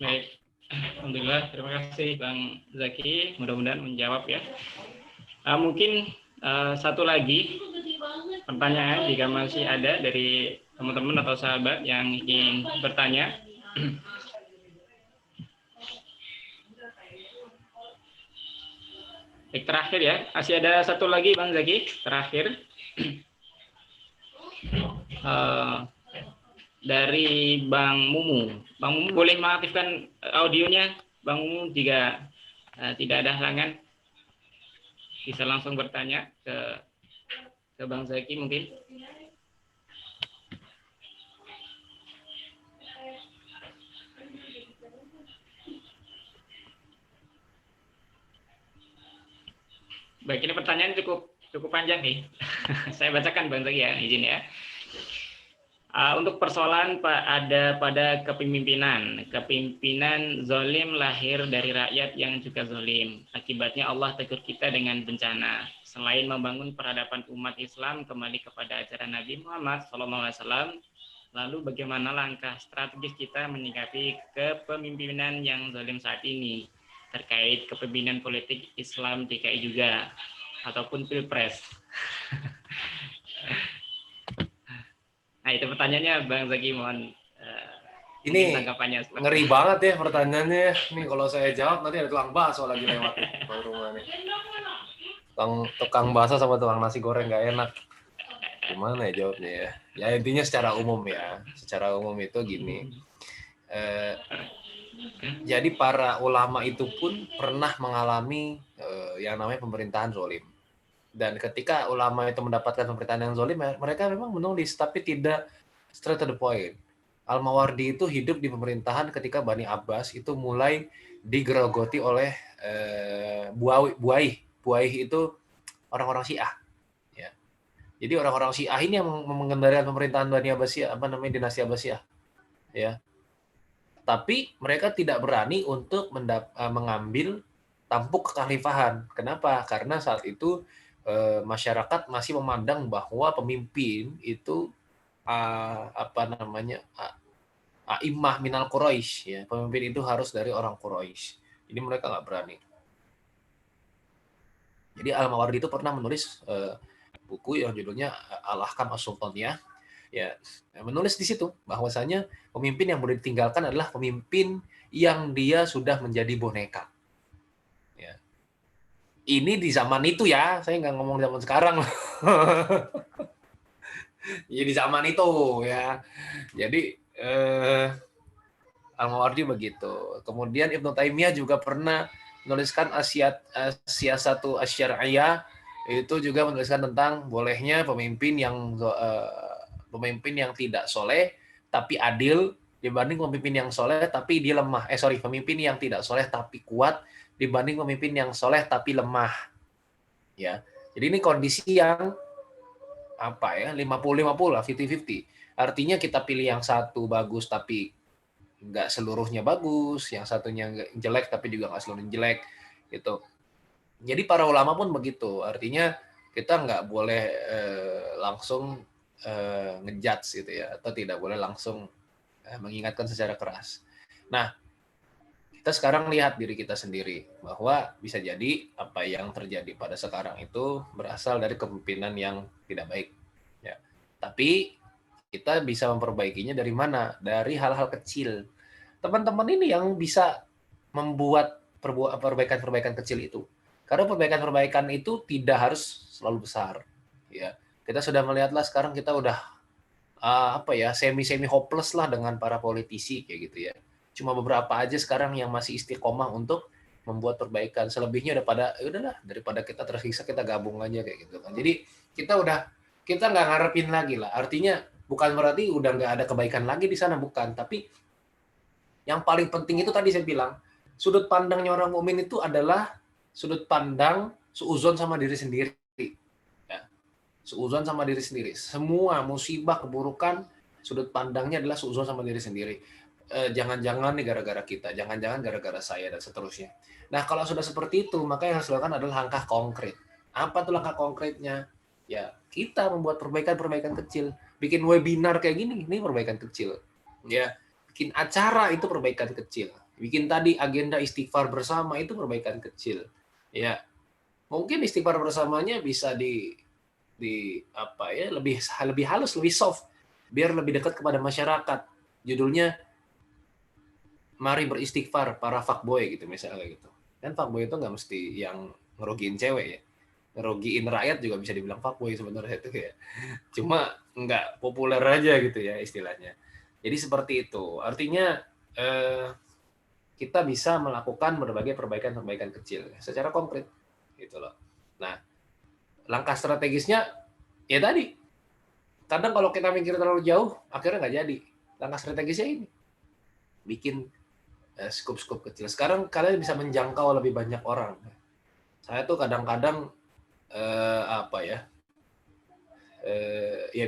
Baik, alhamdulillah, terima kasih Bang Zaki, mudah-mudahan menjawab ya. Mungkin satu lagi pertanyaan jika masih ada dari teman-teman atau sahabat yang ingin bertanya. Baik, terakhir ya, masih ada satu lagi Bang Zaki, terakhir. Dari Bang Mumu. Bang Mumu boleh mengaktifkan audionya, Bang Mumu, jika tidak ada halangan. Bisa langsung bertanya ke Bang Zaki mungkin. Baik, ini pertanyaan cukup panjang nih. Saya bacakan Bang Zaki ya, izin ya. Untuk persoalan ada pada kepemimpinan zalim lahir dari rakyat yang juga zalim. Akibatnya Allah tegur kita dengan bencana. Selain membangun peradaban umat Islam kembali kepada ajaran Nabi Muhammad SAW, lalu bagaimana langkah strategis kita menyikapi kepemimpinan yang zalim saat ini terkait kepemimpinan politik Islam DKI juga ataupun Pilpres? Nah, itu pertanyaannya Bang Zaki, mohon ini tanggapannya. Ngeri banget ya pertanyaannya. Nih kalau saya jawab nanti ada tukang bakso lagi lewat di rumah nih. Tukang bakso sama tukang nasi goreng nggak enak. Gimana ya jawabnya ya? Ya intinya secara umum ya. Secara umum itu gini. Jadi para ulama itu pun pernah mengalami yang namanya pemerintahan zalim. Dan ketika ulama itu mendapatkan pemerintahan yang zalim, mereka memang menulis, tapi tidak straight to the point. Al-Mawardi itu hidup di pemerintahan ketika Bani Abbas itu mulai digerogoti oleh Buaih itu orang-orang Syiah. Ya. Jadi orang-orang Syiah ini yang mengendalikan pemerintahan Bani Abbasiyah, dinasti Abbasiyah. Ya. Tapi mereka tidak berani untuk mengambil tampuk kekhalifahan. Kenapa? Karena saat itu masyarakat masih memandang bahwa pemimpin itu a'immah minal Quraisy, ya. Pemimpin itu harus dari orang Quraisy. Jadi mereka nggak berani. Jadi Al-Mawardi itu pernah menulis buku yang judulnya Al-Ahkam As-Sultaniyah, ya, menulis di situ bahwasanya pemimpin yang boleh ditinggalkan adalah pemimpin yang dia sudah menjadi boneka. Ya. Ini di zaman itu ya, saya nggak ngomong zaman sekarang. Ya di zaman itu ya. Jadi Al-Mawardi begitu. Kemudian Ibnu Taimiyah juga pernah menuliskan Siyasatu Asy-Syar'iyyah, itu juga menuliskan tentang bolehnya pemimpin yang tidak soleh tapi adil dibanding pemimpin yang soleh tapi dia lemah. Pemimpin yang tidak soleh tapi kuat dibanding pemimpin yang soleh tapi lemah. Ya, jadi ini kondisi yang 50-50 lah, 50-50. Artinya kita pilih yang satu bagus tapi nggak seluruhnya bagus, yang satunya jelek tapi juga nggak seluruhnya jelek, gitu. Jadi para ulama pun begitu. Artinya kita nggak boleh langsung ngejudge gitu ya, atau tidak boleh langsung mengingatkan secara keras. Nah, kita sekarang lihat diri kita sendiri bahwa bisa jadi apa yang terjadi pada sekarang itu berasal dari kepemimpinan yang tidak baik. Ya. Tapi kita bisa memperbaikinya dari mana? Dari hal-hal kecil. Teman-teman ini yang bisa membuat perbaikan-perbaikan kecil itu. Karena perbaikan-perbaikan itu tidak harus selalu besar. Ya, kita sudah melihatlah sekarang kita udah semi hopeless lah dengan para politisi kayak gitu ya. Cuma beberapa aja sekarang yang masih istiqomah untuk membuat perbaikan. Selebihnya daripada kita tersiksa kita gabung aja kayak gitu kan. Jadi kita nggak ngarepin lagi lah. Artinya bukan berarti udah nggak ada kebaikan lagi di sana, bukan. Tapi yang paling penting itu tadi saya bilang, sudut pandangnya orang mukmin itu adalah sudut pandang suudzon sama diri sendiri. Ya. Suudzon sama diri sendiri. Semua musibah, keburukan, sudut pandangnya adalah suudzon sama diri sendiri. Jangan-jangan nih gara-gara kita, jangan-jangan gara-gara saya, dan seterusnya. Nah, kalau sudah seperti itu, maka yang harus dilakukan adalah langkah konkret. Apa tuh langkah konkretnya? Ya, kita membuat perbaikan-perbaikan kecil. Bikin webinar kayak gini, ini perbaikan kecil. Ya, bikin acara itu perbaikan kecil. Bikin tadi agenda istighfar bersama itu perbaikan kecil. Ya, mungkin istighfar bersamanya bisa lebih halus, lebih soft, biar lebih dekat kepada masyarakat. Judulnya Mari Beristighfar Para Fuckboy gitu misalnya gitu. Kan fuckboy itu nggak mesti yang ngerugiin cewek ya. Ngerugiin rakyat juga bisa dibilang fuckboy sebenarnya itu ya. Cuma nggak populer aja gitu ya istilahnya. Jadi seperti itu. Artinya kita bisa melakukan berbagai perbaikan-perbaikan kecil secara konkret gitu loh. Nah, langkah strategisnya ya tadi. Kadang kalau kita mikir terlalu jauh, akhirnya nggak jadi. Langkah strategisnya ini. Bikin skup-skup kecil. Sekarang kalian bisa menjangkau lebih banyak orang. Saya tuh kadang-kadang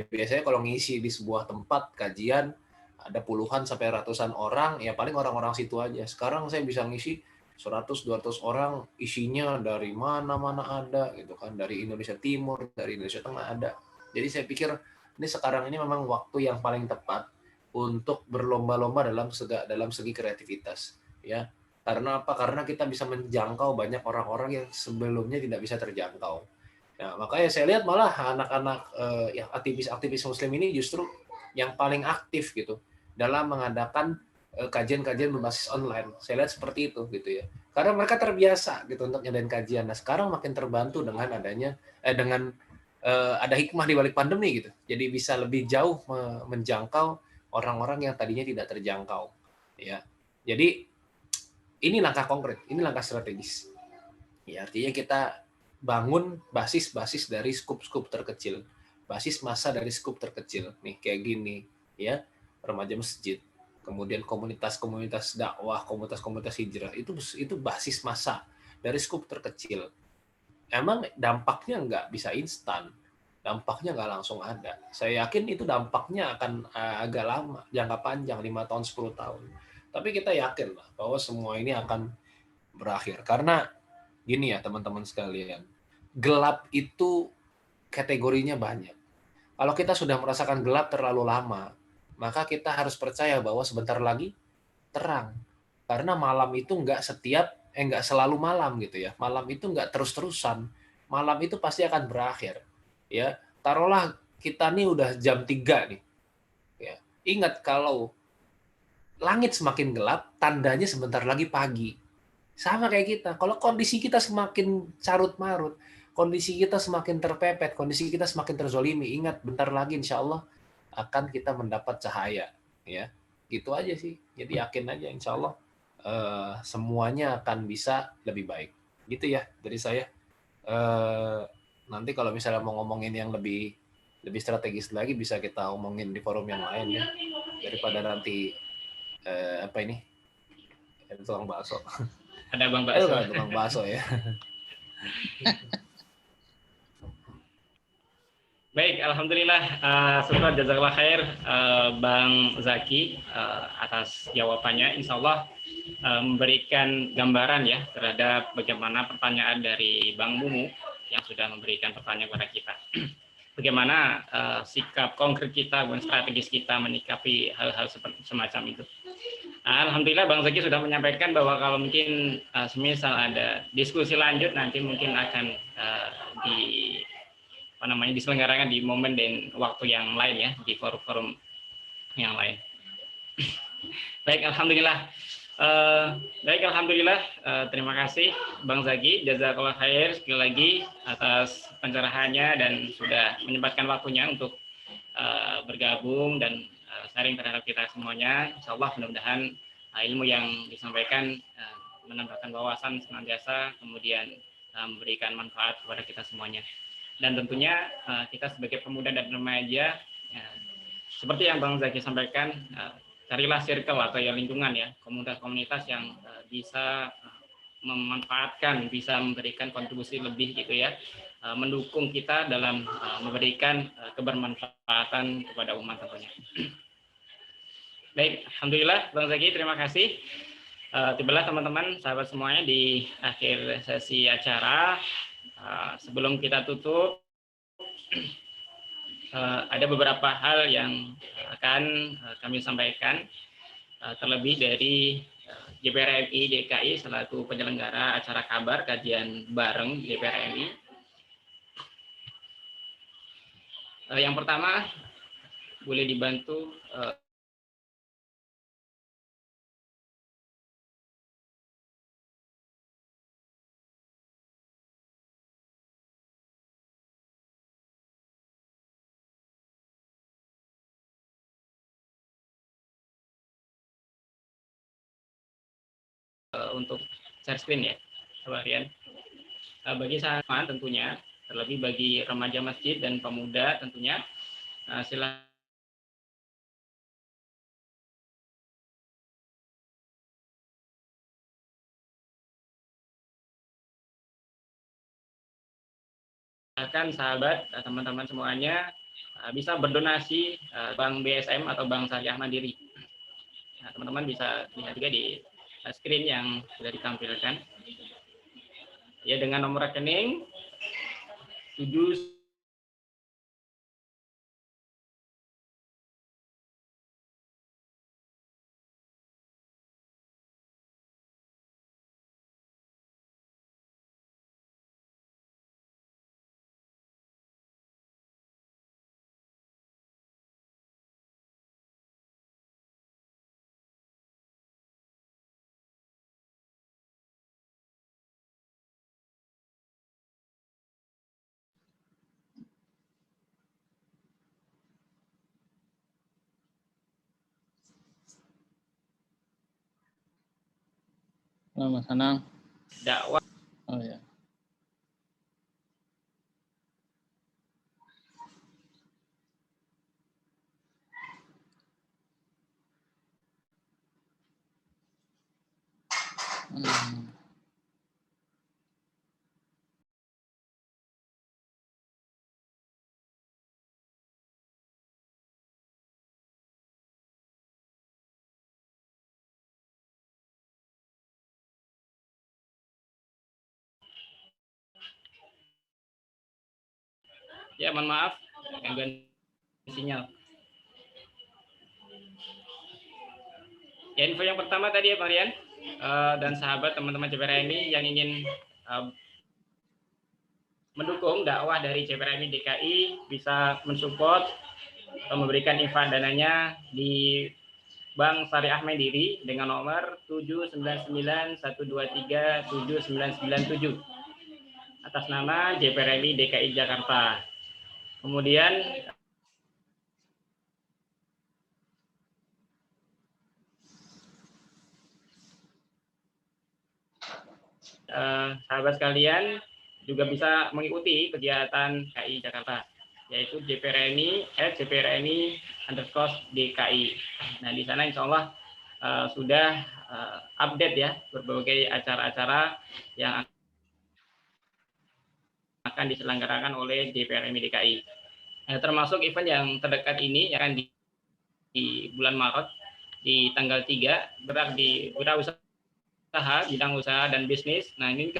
biasanya kalau ngisi di sebuah tempat kajian ada puluhan sampai ratusan orang, ya paling orang-orang situ aja. Sekarang saya bisa ngisi 100-200 orang, isinya dari mana-mana ada gitu kan, dari Indonesia Timur, dari Indonesia Tengah ada. Jadi saya pikir ini sekarang ini memang waktu yang paling tepat untuk berlomba-lomba dalam segi kreativitas, ya. Karena apa? Karena kita bisa menjangkau banyak orang-orang yang sebelumnya tidak bisa terjangkau. Nah, makanya saya lihat malah anak-anak yang aktivis Muslim ini justru yang paling aktif gitu dalam mengadakan kajian-kajian berbasis online. Saya lihat seperti itu gitu ya. Karena mereka terbiasa gitu untuk ngadain kajian. Nah, sekarang makin terbantu dengan adanya ada hikmah di balik pandemi gitu. Jadi bisa lebih jauh menjangkau orang-orang yang tadinya tidak terjangkau, ya. Jadi ini langkah konkret, ini langkah strategis. Ya, artinya kita bangun basis-basis dari skup-skup terkecil, basis masa dari skup terkecil. Nih kayak gini, ya, remaja masjid, kemudian komunitas-komunitas dakwah, komunitas-komunitas hijrah, itu basis masa dari skup terkecil. Emang dampaknya nggak bisa instan. Dampaknya nggak langsung ada. Saya yakin itu dampaknya akan agak lama, jangka panjang, 5 tahun, 10 tahun. Tapi kita yakin lah bahwa semua ini akan berakhir. Karena gini ya teman-teman sekalian, gelap itu kategorinya banyak. Kalau kita sudah merasakan gelap terlalu lama, maka kita harus percaya bahwa sebentar lagi terang. Karena malam itu nggak selalu malam gitu ya. Malam itu nggak terus-terusan. malam itu pasti akan berakhir. Ya, taruhlah kita nih udah jam 3 nih. Ya, ingat kalau langit semakin gelap, tandanya sebentar lagi pagi. Sama kayak kita. Kalau kondisi kita semakin carut-marut, kondisi kita semakin terpepet, kondisi kita semakin terzolimi, ingat bentar lagi insya Allah akan kita mendapat cahaya. Ya, gitu aja sih. Jadi yakin aja insya Allah semuanya akan bisa lebih baik. Gitu ya dari saya. Nanti kalau misalnya mau ngomongin yang lebih strategis lagi bisa kita omongin di forum yang lain ya, daripada nanti apa ini tukang bakso. Ada Bang Bakso. Tukang bakso ya. Baik, alhamdulillah. Syukur jazakallah khair Bang Zaki atas jawabannya. Insya Allah memberikan gambaran ya terhadap bagaimana pertanyaan dari Bang Mumu yang sudah memberikan pertanyaan kepada kita. Bagaimana sikap konkret kita dan strategis kita menyikapi hal-hal seperti semacam itu. Alhamdulillah Bang Zaki sudah menyampaikan bahwa kalau mungkin semisal ada diskusi lanjut nanti mungkin akan diselenggarakan di momen dan waktu yang lain ya, di forum-forum yang lain. Baik, alhamdulillah. Terima kasih Bang Zaki, jazakallah khair sekali lagi atas pencerahannya dan sudah menyempatkan waktunya untuk bergabung dan sharing terhadap kita semuanya. Insya Allah mudah-mudahan ilmu yang disampaikan menambahkan wawasan senantiasa, kemudian memberikan manfaat kepada kita semuanya. Dan tentunya kita sebagai pemuda dan remaja, seperti yang Bang Zaki sampaikan, carilah circle atau ya lingkungan ya, komunitas-komunitas yang bisa memanfaatkan, bisa memberikan kontribusi lebih gitu ya, mendukung kita dalam memberikan kebermanfaatan kepada umat tentunya. Baik, alhamdulillah Bang Zaki, terima kasih. Tibalah teman-teman, sahabat semuanya di akhir sesi acara. Sebelum kita tutup, ada beberapa hal yang akan kami sampaikan, terlebih dari DPR RI DKI selaku penyelenggara acara kabar kajian bareng DPR RI. Yang pertama, boleh dibantu untuk share screen ya, Rian. Bagi sahabat tentunya, terlebih bagi remaja masjid dan pemuda tentunya, silakan sahabat, teman-teman semuanya bisa berdonasi Bank BSM atau Bank Syariah Mandiri. Teman-teman bisa lihat juga di screen yang sudah ditampilkan. Ya, dengan nomor rekening 7 Mas Anang. dakwah. Oh ya. Ya, mohon maaf gangguan sinyal. Ya, info yang pertama tadi ya Bang Rian dan sahabat teman-teman CPR ini yang ingin mendukung dakwah dari JPRMI DKI bisa mensupport atau memberikan infak dananya di Bank Syariah Mandiri dengan nomor 79912379997 atas nama JPRMI DKI Jakarta. Kemudian sahabat sekalian juga bisa mengikuti kegiatan KI Jakarta, yaitu JPRMI@JPRMI_DKI. Nah, di sana insya Allah sudah update ya berbagai acara-acara yang akan diselenggarakan oleh JPRMI DKI. Termasuk event yang terdekat ini yang akan di bulan Maret di tanggal 3 bergerak di wirausaha, bidang usaha dan bisnis. Nah, ini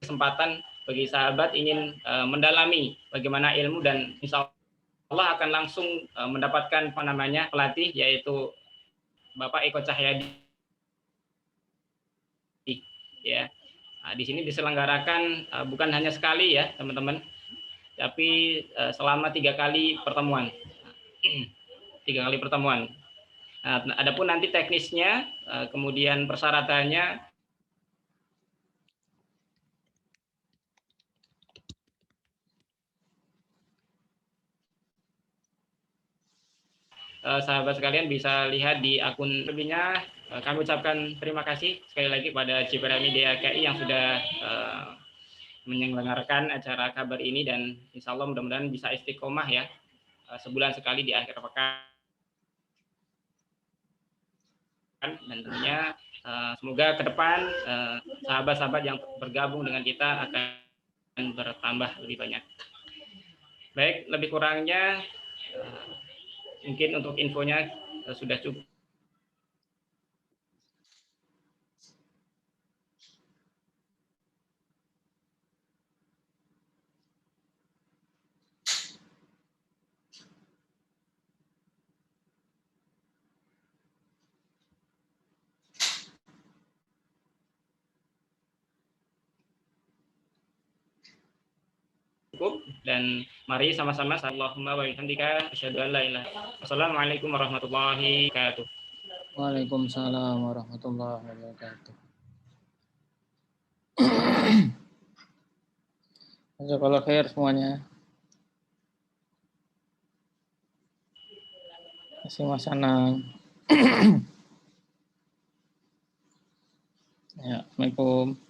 kesempatan bagi sahabat ingin mendalami bagaimana ilmu dan insya Allah akan langsung mendapatkan pelatih, yaitu Bapak Eko Cahyadi. Ya, nah, di sini diselenggarakan bukan hanya sekali ya teman-teman, tapi selama 3 kali pertemuan. 3 kali pertemuan. Nah, adapun nanti teknisnya, kemudian persyaratannya, sahabat sekalian bisa lihat di akun lebihnya. Kami ucapkan terima kasih sekali lagi pada JPRMI DKI yang sudah menyelenggarakan acara kabar ini, dan insya Allah mudah-mudahan bisa istiqomah ya, sebulan sekali di akhir pekan. Dan tentunya semoga ke depan sahabat-sahabat yang bergabung dengan kita akan bertambah lebih banyak. Baik, lebih kurangnya mungkin untuk infonya sudah cukup. Dan mari sama-sama Allahumma wa bihamdika asyhadu an la ilaha illa anta. Wassalamualaikum warahmatullahi wabarakatuh. Waalaikumsalam warahmatullahi wabarakatuh. Jazakallah khair semuanya. Terima kasih Mas Anang. Ya, Assalamualaikum.